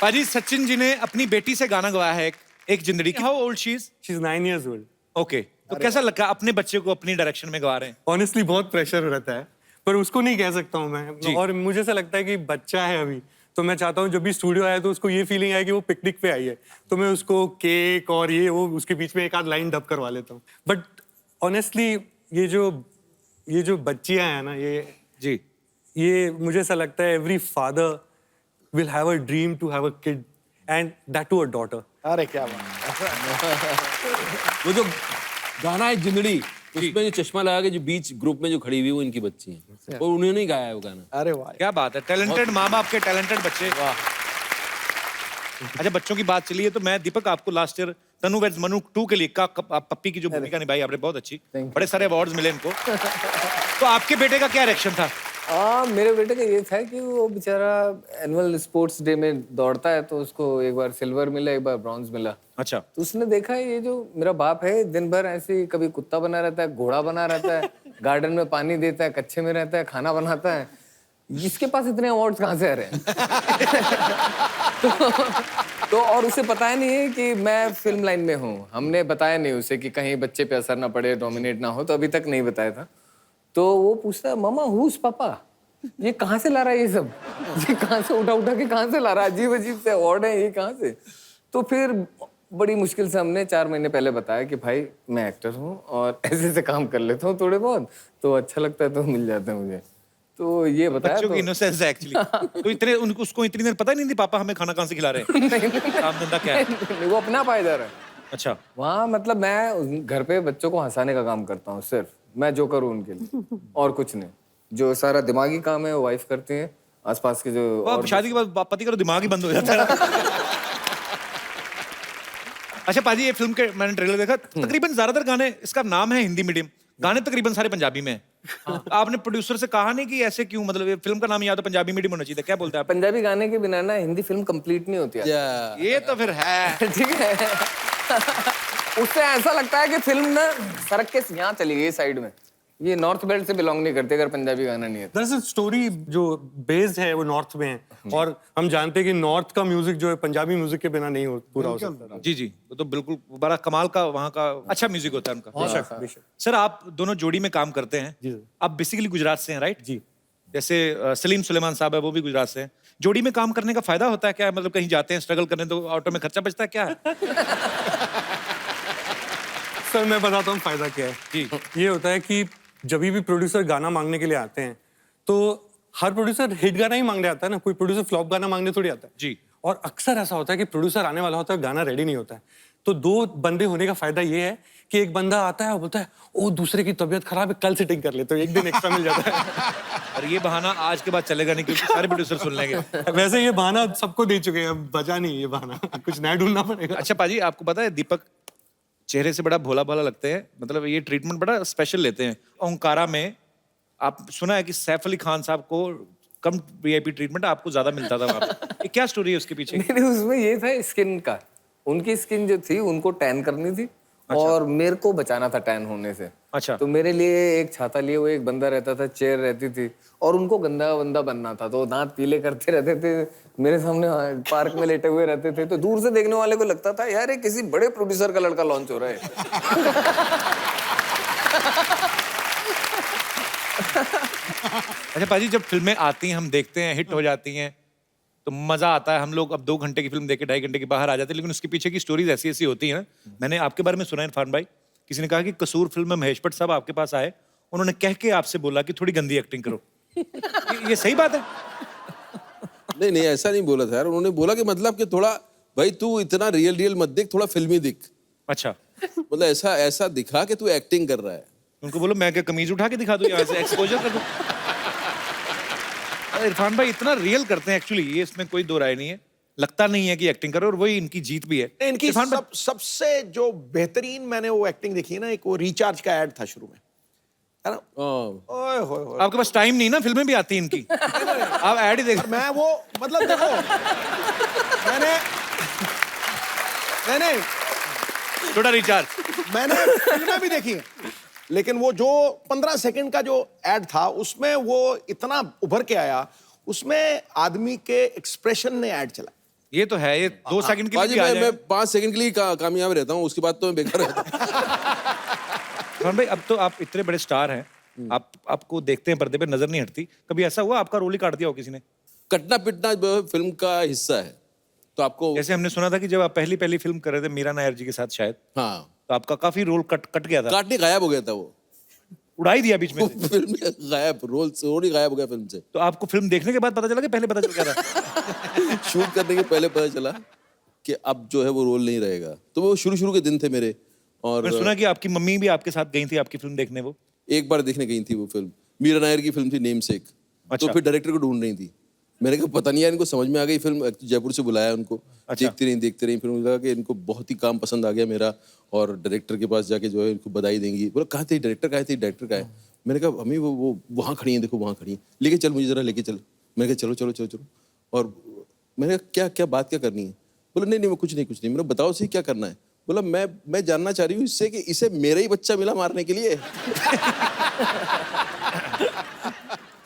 पाजी। सचिन जी ने अपनी बेटी से गाना गवाया है, एक जिंदड़ी। How old she is? She is 9 years old। Okay, तो कैसा लगा अपने बच्चे को अपनी डायरेक्शन में गवा रहे हैं? ऑनेस्टली बहुत प्रेशर रहता है, पर उसको नहीं कह सकता हूँ मैं। और मुझे ऐसा लगता है कि बच्चा है अभी, तो मैं चाहता हूँ जब भी स्टूडियो आया तो उसको ये फीलिंग आए कि वो पिकनिक पे आई है, तो मैं उसको केक और ये वो उसके बीच में एक आध लाइन डब करवा लेता हूँ। बट ऑनेस्टली ये जो बच्चियां हैं ना, ये मुझे ऐसा लगता है every father will have a dream to have a kid and that too a daughter. अरे क्या बात। वो जो गाना है जिंदड़ी, उसमें जो चश्मा लगा के जो बीच ग्रुप में जो खड़ी हुई वो इनकी बच्ची है, और उन्होंने ही गाया है वो गाना। अरे वाह, क्या बात है। टैलेंटेड माँ बाप के टैलेंटेड बच्चे। अच्छा, बच्चों की बात चली है तो मैं दीपक आपको लास्ट ईयर तनु वेड्स मनु 2 के लिए पप्पी की जो भूमिका निभाई आपने, बहुत अच्छी, बड़े सारे अवार्ड्स मिले इनको। तो आपके बेटे का क्या रिएक्शन था? मेरे बेटे का ये था कि वो बेचारा एनुअल स्पोर्ट्स डे में दौड़ता है, तो उसको एक बार सिल्वर मिला, एक बार ब्रॉन्ज मिला। अच्छा। तो उसने देखा ये जो मेरा बाप है दिन भर ऐसे ही कभी कुत्ता बना रहता है, घोड़ा बना रहता है, गार्डन में पानी देता है, कच्चे में रहता है, खाना बनाता है, इसके पास इतने अवार्ड्स कहाँ से आ रहे हैं? तो और उसे पता ही नहीं है कि मैं फिल्म लाइन में हूँ। हमने बताया नहीं उसे कि कहीं बच्चे पे असर ना पड़े, डोमिनेट ना हो, तो अभी तक नहीं बताया था। तो वो पूछता है, मामा हुज पापा, ये कहाँ से ला रहा है ये सब? ये कहाँ से उठा उठा के कहाँ से ला रहा है? अजीब अजीब से अवार्ड है ये, कहाँ से? तो फिर बड़ी मुश्किल से हमने 4 महीने पहले बताया कि भाई मैं एक्टर हूँ और ऐसे ऐसे काम कर लेता हूँ थोड़े बहुत, तो अच्छा लगता है तो मिल जाता है मुझे। तो ये बताया। बच्चों की इनोसेंस है एक्चुअली। तो इतने उसको इतनी देर पता ही नहीं थी पापा हमें खाना कहाँ से खिला रहे हैं, काम धंधा क्या है। वो अपना पायदार है। अच्छा। वहाँ मतलब मैं घर पे बच्चों को हंसाने का काम करता हूँ, सिर्फ मैं जो करूँ उनके लिए, और कुछ नहीं। जो सारा दिमागी काम है वो वाइफ करती है, आसपास के जो। अब शादी के बाद पति का तो दिमाग ही बंद हो जाता है। अच्छा पाजी, ये फिल्म के मैंने ट्रेलर देखा, तकरीबन ज्यादातर गाने, इसका नाम है हिंदी मीडियम, गाने तकरीबन सारे पंजाबी में हैं। आपने प्रोड्यूसर से कहा नहीं कि ऐसे क्यों, मतलब ये फिल्म का नाम या तो पंजाबी मीडियम होना चाहिए, क्या बोलते हैं आप? पंजाबी गाने के बिना ना हिंदी फिल्म कंप्लीट नहीं होती है। ये तो फिर है। ठीक है। उससे ऐसा लगता है कि फिल्म ना सड़क के यहाँ चली गई साइड में, ये नॉर्थ बेल्ट से बिलोंग नहीं करते अगर पंजाबी गाना नहीं है। दरअसल स्टोरी जो बेस्ड है वो नॉर्थ में है, और हम जानते हैं कि नॉर्थ का म्यूजिक जो है पंजाबी म्यूजिक के बिना नहीं पूरा हो सकता। जी जी, वो तो बिल्कुल बड़ा कमाल का वहाँ का अच्छा म्यूजिक होता है उनका। सर आप दोनों जोड़ी में काम करते हैं, आप बेसिकली गुजरात से हैं राइट? जी। जैसे सलीम सुलेमान साहब है, वो भी गुजरात से हैं। जोड़ी में काम करने का फायदा होता है क्या? मतलब कहीं जाते हैं स्ट्रगल करने तो ऑटो में खर्चा बचता है क्या? सर मैं बताता हूँ फायदा क्या है। जी। ये होता है कि जब भी प्रोड्यूसर गाना मांगने के लिए आते हैं तो हर प्रोड्यूसर हिट गाना ही मांगने आता है ना, कोई प्रोड्यूसर फ्लॉप गाना मांगने थोड़ी आता है। जी। और अक्सर ऐसा होता है कि प्रोड्यूसर आने वाला होता है, गाना रेडी नहीं होता है, तो 2 बंदे होने का फायदा ये है कि एक बंदा आता है और बोलता है ओ दूसरे की तबीयत खराब है, कल सेटिंग कर लेते हो, 1 दिन एक्स्ट्रा मिल जाता है। और ये बहाना आज के बाद चलेगा नहीं क्योंकि सारे प्रोड्यूसर सुन लेंगे। वैसे ये बहाना सबको दे चुके हैं, अब बचा नहीं ये बहाना, कुछ नया ढूंढना पड़ेगा। अच्छा पाजी, आपको पता है दीपक चेहरे से बड़ा भोला भाला लगते हैं, मतलब ये ट्रीटमेंट बड़ा स्पेशल लेते हैं। ओंकारा में आप सुना है कि सैफ अली खान साहब को कम वीआईपी ट्रीटमेंट आपको ज्यादा मिलता था वहाँ पे। ये क्या स्टोरी है उसके पीछे? नहीं, उसमें ये था स्किन का। उनकी स्किन जो थी उनको टैन करनी थी और मेरे को बचाना था टैन होने से। अच्छा। तो मेरे लिए एक छाता लिए हुए एक बंदा रहता था, चेयर रहती थी और उनको गंदा बंदा बनना था, तो दांत पीले करते रहते थे, मेरे सामने पार्क में लेटे हुए रहते थे, तो दूर से देखने वाले को लगता था यार ये किसी बड़े प्रोड्यूसर का लड़का लॉन्च हो रहा है। अच्छा पाजी, जब फिल्में आती हैं हम देखते हैं, हिट हो जाती हैं तो मजा आता है, हम लोग अब 2 घंटे की फिल्म देख के 2.5 घंटे के बाहर आ जाते हैं, लेकिन उसके पीछे की स्टोरीज ऐसी ऐसी होती है ना। मैंने आपके बारे में सुना है इरफान भाई, किसी ने कहा कि कसूर फिल्म में महेश भट्ट साहब आपके पास आए, उन्होंने कह के आपसे बोला कि थोड़ी गंदी एक्टिंग करो। ये सही बात है? नहीं नहीं, ऐसा नहीं बोला था यार। उन्होंने बोला कि मतलब कि थोड़ा भाई तू इतना रियल मत दिख, थोड़ा फिल्मी दिख। अच्छा। मतलब ऐसा दिखा कि तू एक्टिंग कर रहा है। उनको बोलो मैं क्या कमीज उठा के दिखा दूं, यहाँ से एक्सपोजर कर दूं। इरफान भाई इतना रियल करते हैं एक्चुअली, ये इसमें कोई दो राय नहीं है, लगता नहीं है कि एक्टिंग करो, और वही इनकी जीत भी है। इनकी सबसे जो बेहतरीन मैंने वो एक्टिंग देखी है ना, एक वो रिचार्ज का ऐड था शुरू में, है ना? ओए होए होए। आपके पास टाइम नहीं ना, फिल्में भी आती हैं इनकी, आप ऐड ही देख। मैं वो मतलब देखो, मैंने छोटा रिचार्ज मैंने फिल्में भी देखी हैं, लेकिन वो जो 15 सेकंड का जो ऐड था उसमें वो इतना उभर के आया, उसमें आदमी के एक्सप्रेशन ने ऐड चला। ये तो है, ये 2 सेकंड के लिए भी आ मैं जाएगा। 5 सेकंड के लिए कामयाब रहता हूँ, उसके बाद तो मैं बेकार रहता हूँ। इरफान भाई अब तो आप इतने बड़े स्टार हैं, आपको देखते हैं पर्दे पे, नजर नहीं हटती, कभी ऐसा हुआ आपका रोल ही काट दिया हो किसी ने? कटना पिटना फिल्म का हिस्सा है, तो आपको जैसे हमने सुना था कि जब आप पहली फिल्म कर रहे थे मीरा नायर जी के साथ शायद, हाँ, तो आपका काफी रोल कट गया था। काटने गायब हो गया था, वो उड़ा ही दिया बीच में से। फिल्म में गायब, रोल ही गायब हो गया फिल्म से। तो आपको फिल्म देखने के बाद पता चला कि पहले पता चल गया था? शूट करने के पहले पता चला कि अब जो है वो रोल नहीं रहेगा। तो वो शुरू के दिन थे मेरे। और मैंने सुना कि आपकी मम्मी भी आपके साथ गई थी आपकी फिल्म देखने, वो एक बार देखने गई थी वो फिल्म, मीरा नायर की फिल्म थी नेमसेक। अच्छा। तो फिर डायरेक्टर को ढूंढ रही थी, मैंने कहा पता नहीं यार इनको समझ में आ गई फिल्म, जयपुर से बुलाया उनको। अच्छा। देखती रही फिर मुझे लगा कि इनको बहुत ही काम पसंद आ गया मेरा, और डायरेक्टर के पास जाके जो है इनको बधाई देंगी। बोला कहाँ थे डायरेक्टर, डायरेक्टर का है? मैंने कहा अम्मी वो वहाँ खड़ी है, देखो वहाँ खड़ी है, लेके चल मुझे जरा, लेके चल। मैंने कहा चलो। और मैंने कहा क्या बात क्या करनी है? बोला नहीं वो कुछ नहीं। मैंने बताओ सही क्या करना है? बोला मैं जानना चाह रही हूँ इससे कि इसे मेरा ही बच्चा मिला मारने के लिए।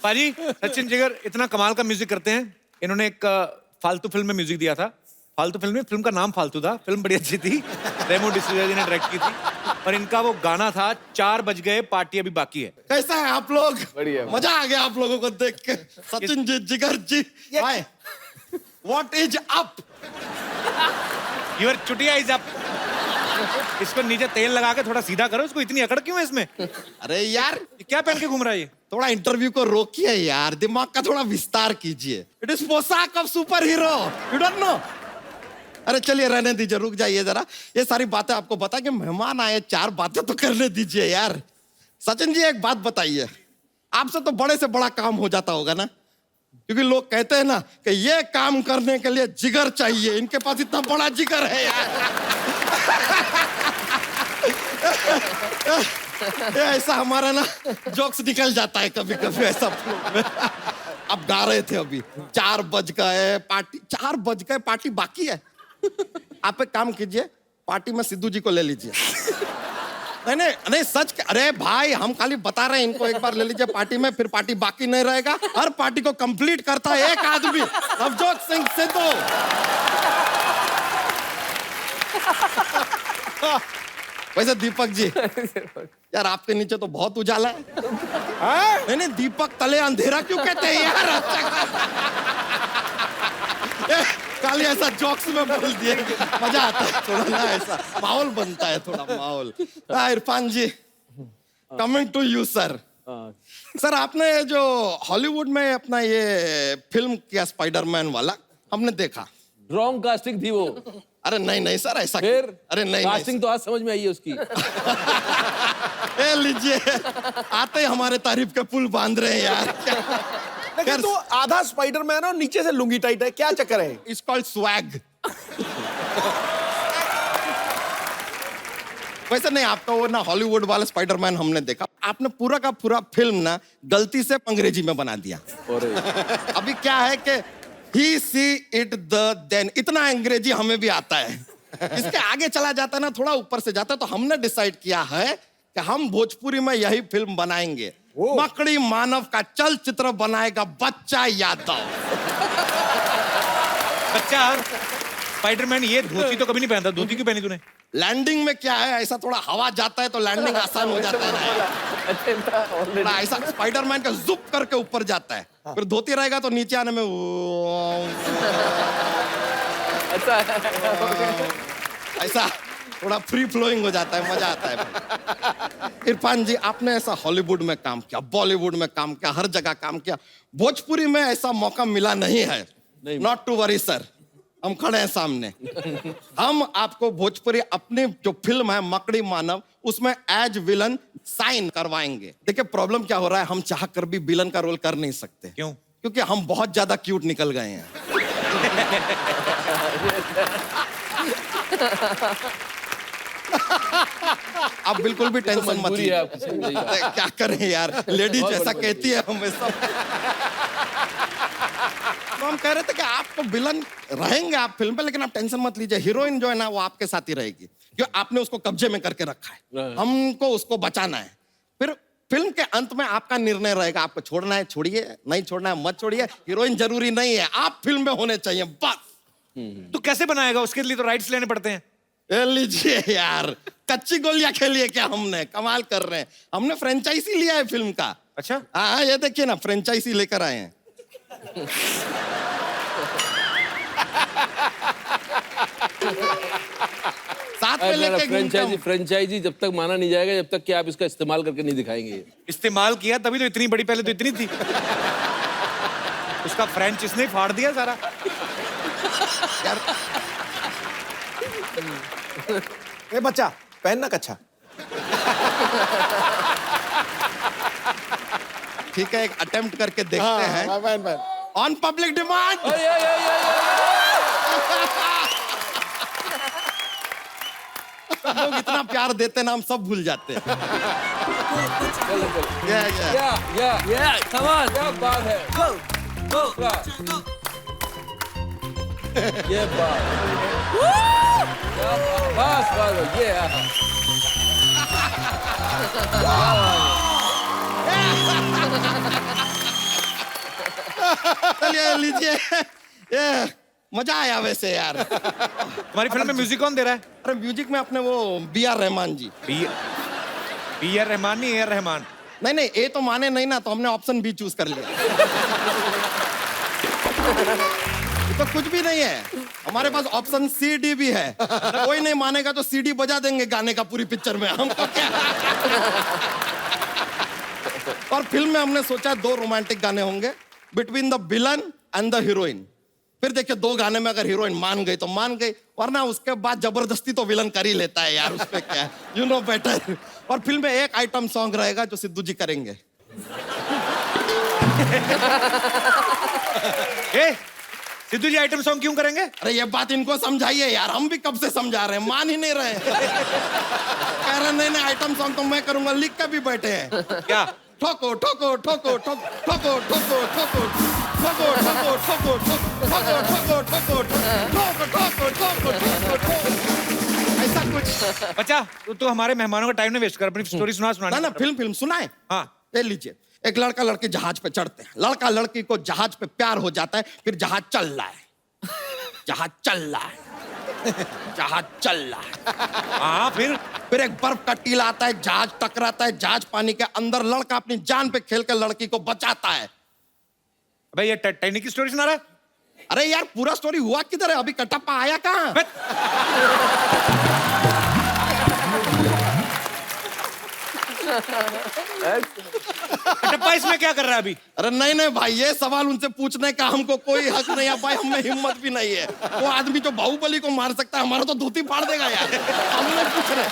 पाजी, सचिन जिगर इतना कमाल का म्यूजिक करते हैं, इन्होंने एक फालतू फिल्म में म्यूजिक दिया था। फालतू फिल्म का नाम फालतू था, फिल्म बड़ी अच्छी थी, रेमो डिसूजा जी ने डायरेक्ट की थी, और इनका वो गाना था 4 बज गए पार्टी अभी बाकी है। कैसा है आप लोग? बढ़िया। मजा आ गया आप लोगों को देख के। Sachin ji, Jigar ji, hi, what is up? Your चुटिया इज अप। इसको नीचे तेल लगा के थोड़ा सीधा करो, इसको इतनी अकड़ क्यों है इसमें? अरे यार, ये क्या पहन के घूम रहा है ये? थोड़ा इंटरव्यू को रोकिए यार, दिमाग का थोड़ा विस्तार कीजिए। इट इज पोशाक of super hero, you don't know? अरे चलिए रहने दीजिए, रुक जाइए जरा, ये सारी बातें आपको बता के मेहमान आए, 4 बातें तो करने दीजिए यार। सचिन जी एक बात बताइए, आपसे तो बड़े से बड़ा काम हो जाता होगा ना, क्योंकि लोग कहते हैं ना कि ये काम करने के लिए जिगर चाहिए, इनके पास इतना बड़ा जिगर है यार। ये ऐसा हमारा ना जोक्स निकल जाता है कभी कभी ऐसा। अब गा रहे थे अभी 4 बज गए पार्टी, 4 बज गए पार्टी बाकी है। आप एक काम कीजिए, पार्टी में सिद्धू जी को ले लीजिए। नहीं सच, अरे भाई हम खाली बता रहे हैं इनको, एक बार ले लीजिए पार्टी में, फिर पार्टी बाकी नहीं रहेगा। हर पार्टी को कंप्लीट करता है एक आदमी, नवजोत सिंह सिद्धू। वैसे दीपक जी यार, आपके नीचे तो बहुत उजाला है। नहीं दीपक तले अंधेरा क्यों कहते हैं यार? खाली ऐसा जोक्स में बोल दिए, मजा आता है थोड़ा ना, ऐसा माहौल बनता है, थोड़ा माहौल। Irfan ji, coming to you sir. Sir आपने जो हॉलीवुड में अपना ये फिल्म किया स्पाइडरमैन वाला, हमने देखा। रॉन्ग कास्टिंग थी वो। अरे नहीं सर, ऐसा फिर? अरे नहीं कास्टिंग तो आज समझ में आई है उसकी। ए लीजिए, आते ही हमारे तारीफ के पुल बांध रहे हैं यार। लेकिन तो आधा स्पाइडरमैन और नीचे से लुंगी टाइट है, क्या चक्कर है? It's called swag. वैसे नहीं, आपका वो ना हॉलीवुड वाला स्पाइडरमैन हमने देखा, आपने पूरा का पूरा फिल्म ना गलती से अंग्रेजी में बना दिया। और अभी क्या है कि ही सी इट द देन, इतना अंग्रेजी हमें भी आता है। इसके आगे चला जाता है ना, थोड़ा ऊपर से जाता है, तो हमने डिसाइड किया है कि हम भोजपुरी में यही फिल्म बनाएंगे। मकड़ी मानव का चलचित्र बनाएगा बच्चा यादव। बच्चा स्पाइडरमैन ये धोती तो कभी नहीं पहनता, धोती क्यों पहनी तूने? लैंडिंग में क्या है, ऐसा थोड़ा हवा जाता है तो लैंडिंग आसान हो जाता है ना, ऐसा स्पाइडरमैन का जुप करके ऊपर जाता है, फिर धोती रहेगा तो नीचे आने में ऐसा थोड़ा फ्री फ्लोइंग हो जाता है, मजा आता है। इरफान जी, आपने ऐसा हॉलीवुड में काम किया, बॉलीवुड में काम किया, हर जगह काम किया, भोजपुरी में ऐसा मौका मिला नहीं है। नॉट टू वरी सर, हम खड़े हैं सामने। हम आपको भोजपुरी अपनी जो फिल्म है मकड़ी मानव, उसमें एज विलन साइन करवाएंगे। देखिए प्रॉब्लम क्या हो रहा है, हम चाह कर भी विलन का रोल कर नहीं सकते। क्यों? क्योंकि हम बहुत ज्यादा क्यूट निकल गए हैं। आप बिल्कुल भी टेंशन मत लीजिए। क्या करें यार, लेडीज ऐसा कहती है हमेशा। तो हम कह रहे थे कि आपको विलन रहेंगे आप फिल्म पे, लेकिन आप टेंशन मत लीजिए, हीरोइन जो है ना वो आपके साथ ही रहेगी, क्यों आपने उसको कब्जे में करके रखा है, हमको उसको बचाना है। फिर फिल्म के अंत में आपका निर्णय रहेगा, आपको छोड़ना है छोड़िए, नहीं छोड़ना है मत छोड़िए, हीरोइन जरूरी नहीं है, आप फिल्म में होने चाहिए बस। तू कैसे बनाएगा? उसके लिए तो राइट्स लेने पड़ते हैं। ले लीजिए यार, कच्ची गोलियां खेली है क्या हमने? कमाल कर रहे हैं, हमने फ्रेंचाइजी लिया है फिल्म का। अच्छा? हाँ, ये देखिए ना, फ्रेंचाइजी लेकर आए हैं। साथ में लेके फ्रेंचाइजी फ्रेंचाइजी जब तक माना नहीं जाएगा, जब तक कि आप इसका इस्तेमाल करके नहीं दिखाएंगे। इस्तेमाल किया तभी तो इतनी बड़ी, पहले तो इतनी थी। उसका फ्रेंच इसने फाड़ दिया सारा। यार ए बच्चा, पहनना कच्छा। ठीक है, एक अटेम्प्ट करके देखते हैं। On public demand. लोग इतना प्यार देते हैं ना, हम सब भूल जाते हैं। क्या बात है, ये बात, बस बस, ये चलिए लीजिए, ये मजा आया वैसे यार। तुम्हारी फिल्म में म्यूजिक कौन दे रहा है? अरे म्यूजिक में अपने वो B.R. रहमान जी। B.R. रहमान नहीं, A.R. रहमान? नहीं नहीं, ए तो माने नहीं ना, तो हमने ऑप्शन बी चूज कर लिया। तो कुछ भी नहीं है, हमारे पास ऑप्शन CD भी है। कोई नहीं मानेगा तो CD बजा देंगे गाने का पूरी पिक्चर में, हमको क्या। और फिल्म में हमने सोचा 2 रोमांटिक गाने होंगे between the villain and the heroine. फिर देखिए 2 गाने में अगर हीरोइन मान गई तो मान गई, वरना उसके बाद जबरदस्ती तो विलन कर ही लेता है यार, उसपे क्या है, यू नो बेटर। और फिल्म में एक आइटम सॉन्ग रहेगा जो सिद्धू जी करेंगे। सिद्धू जी आइटम सॉन्ग क्यों करेंगे? अरे ये बात इनको समझाइए यार, हम भी कब से समझा रहे हैं, मान ही नहीं रहे। कह रहे नहीं नहीं, आइटम सॉन्ग तो मैं करूंगा, लिख के भी बैठे हैं। क्या? ठोको ठोको ठोको ठोको ठोको ठोको ठोको ठोको ठोको ठोको ठोको ठोको ठोको ठोको ठोको, ऐसा कुछ। बच्चा, तू हमारे मेहमानों का टाइम नहीं वेस्ट कर, अपनी स्टोरी सुना। ना फिल्म सुनाए। हाँ, ले लीजिए। एक लड़का लड़की जहाज पे चढ़ते हैं, लड़का लड़की को जहाज पे प्यार हो जाता है, फिर जहाज चल रहा है, जहाज चल रहा है, जहाज चल रहा है। हाँ, फिर एक बर्फ का टीला आता है, जहाज टकराता है, जहाज पानी के अंदर, लड़का अपनी जान पे खेल कर लड़की को बचाता है। भाई ये टाइटैनिक की स्टोरी सुना रहा है? अरे यार पूरा स्टोरी हुआ किधर है, अभी कटप्पा आया कहाँ? कटप्पा इसमें क्या कर रहा है अभी? अरे नहीं नहीं भाई, ये सवाल उनसे पूछने का हमको कोई हक नहीं है भाई, हमें हिम्मत भी नहीं है। वो आदमी जो बाहुबली को मार सकता है, हमारा तो धोती फाड़ देगा यार, हम नहीं पूछ रहे।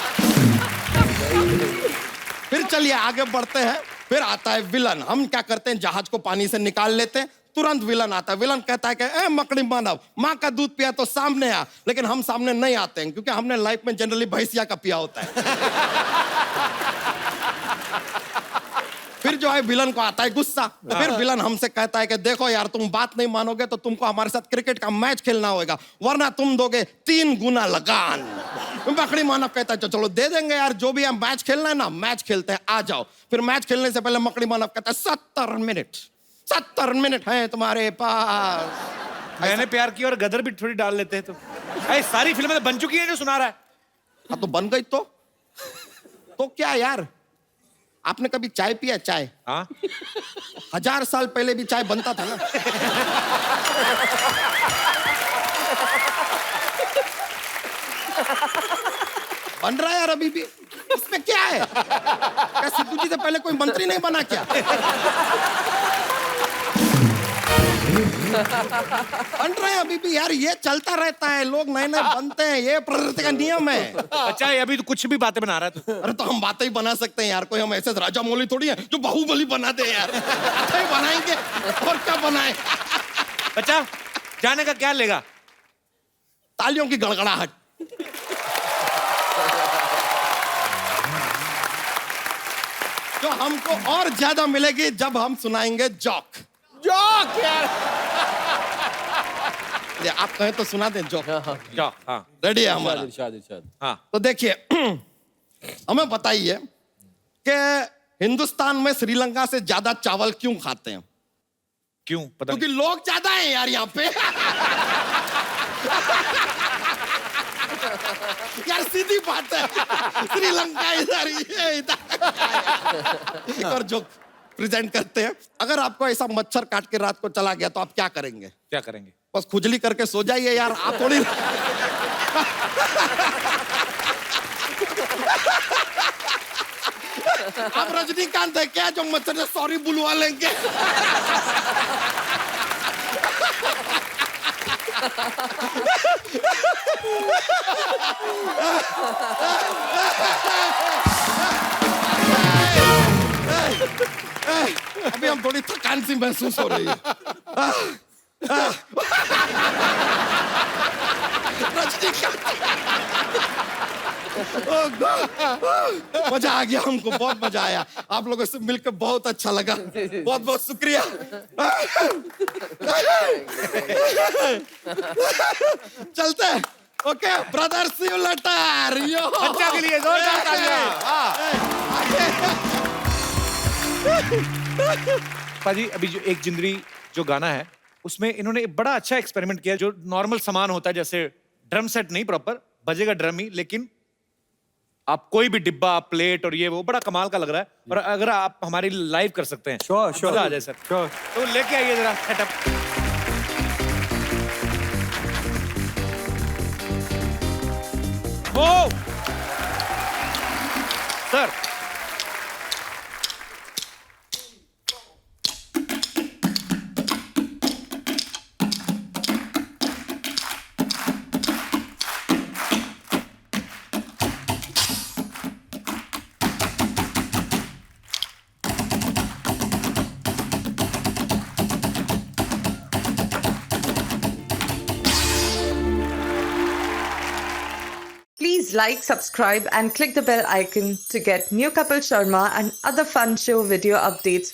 फिर चलिए आगे बढ़ते हैं। फिर आता है विलन। हम क्या करते हैं, जहाज को पानी से निकाल लेते हैं, तुरंत विलन आता है। विलन कहता है कि ए मकड़ी मानव, माँ का दूध पिया तो सामने आ। लेकिन हम सामने नहीं आते हैं क्योंकि हमने लाइफ में जनरली भैंसिया का पिया होता है। फिर जो है विलन को आता है गुस्सा। फिर विलन हमसे कहता है कि देखो यार, तुम बात नहीं मानोगे तो तुमको हमारे साथ क्रिकेट का मैच खेलना होगा, वरना तुम दोगे 3 गुना लगान। मकड़ी मानव कहता है चलो दे देंगे यार, जो भी है मैच खेलना है ना, मैच खेलते हैं, आ जाओ। फिर मैच खेलने से पहले मकड़ी मानव कहता है 70 मिनट है तुम्हारे पास। मैंने प्यार किया और गदर भी थोड़ी डाल लेते हैं तो अरे सारी फिल्में तो बन चुकी हैं जो सुना रहा है। हाँ तो बन गई तो क्या यार, आपने कभी चाय पिया? चाय? हाँ 1000 साल पहले भी चाय बनता था ना। बन रहा है यार अभी भी, इसमें क्या है? क्या सिद्धू जी से पहले कोई मंत्री नहीं बना क्या? बन रहे हैं अभी भी यार, ये चलता रहता है, लोग नए नए बनते हैं, ये प्रकृति का नियम है। अच्छा अभी तो कुछ भी बातें बना रहा है तू। अरे तो हम बातें ही बना सकते हैं यार, कोई हम ऐसे राजा मौली थोड़ी है जो बाहुबली बनाते हैं यार। बातें बनाएंगे और क्या बनाए। बच्चा जाने का क्या लेगा? तालियों की गड़गड़ाहट। जो हमको और ज्यादा मिलेगी जब हम सुनाएंगे जोक यार। आप कहें तो सुना दें जोक। हाँ रेडी है हमारा? इरशाद। हाँ तो देखिए हमें बताइए कि हिंदुस्तान में श्रीलंका से ज्यादा चावल क्यों खाते हैं? क्यों? पता क्योंकि लोग ज्यादा हैं यार यहाँ पे। यार सीधी बात है, श्रीलंका इधर, ये इधर। एक और जोक प्रेजेंट करते हैं। अगर आपको ऐसा मच्छर काट के रात को चला गया तो आप क्या करेंगे? क्या करेंगे? बस खुजली करके सो जाइए यार, आप थोड़ी। आप रजनीकांत है क्या जो मच्छर से सॉरी बुलवा लेंगे? अभी हम थोड़ी थकान सी महसूस हो रही है। मजा आ गया, हमको बहुत मजा आया, आप लोगों से मिलकर बहुत अच्छा लगा, बहुत बहुत शुक्रिया। चलते हैं, okay brother, see you later. बच्चा के लिए जोरदार तालियां। पाजी अभी जो एक जिंदड़ी जो गाना है उसमें इन्होंने बड़ा अच्छा एक्सपेरिमेंट किया। जो नॉर्मल सामान होता है, जैसे ड्रम सेट नहीं प्रॉपर बजेगा ड्रम ही, लेकिन आप कोई भी डिब्बा, प्लेट और ये वो बड़ा कमाल का लग रहा है। और अगर आप हमारी लाइव कर सकते हैं श्योर मजा आ जाए सर, तो लेके आइए जरा सेटअप। वो sir Please like, subscribe and click the bell icon to get new Kapil Sharma and other fun show video updates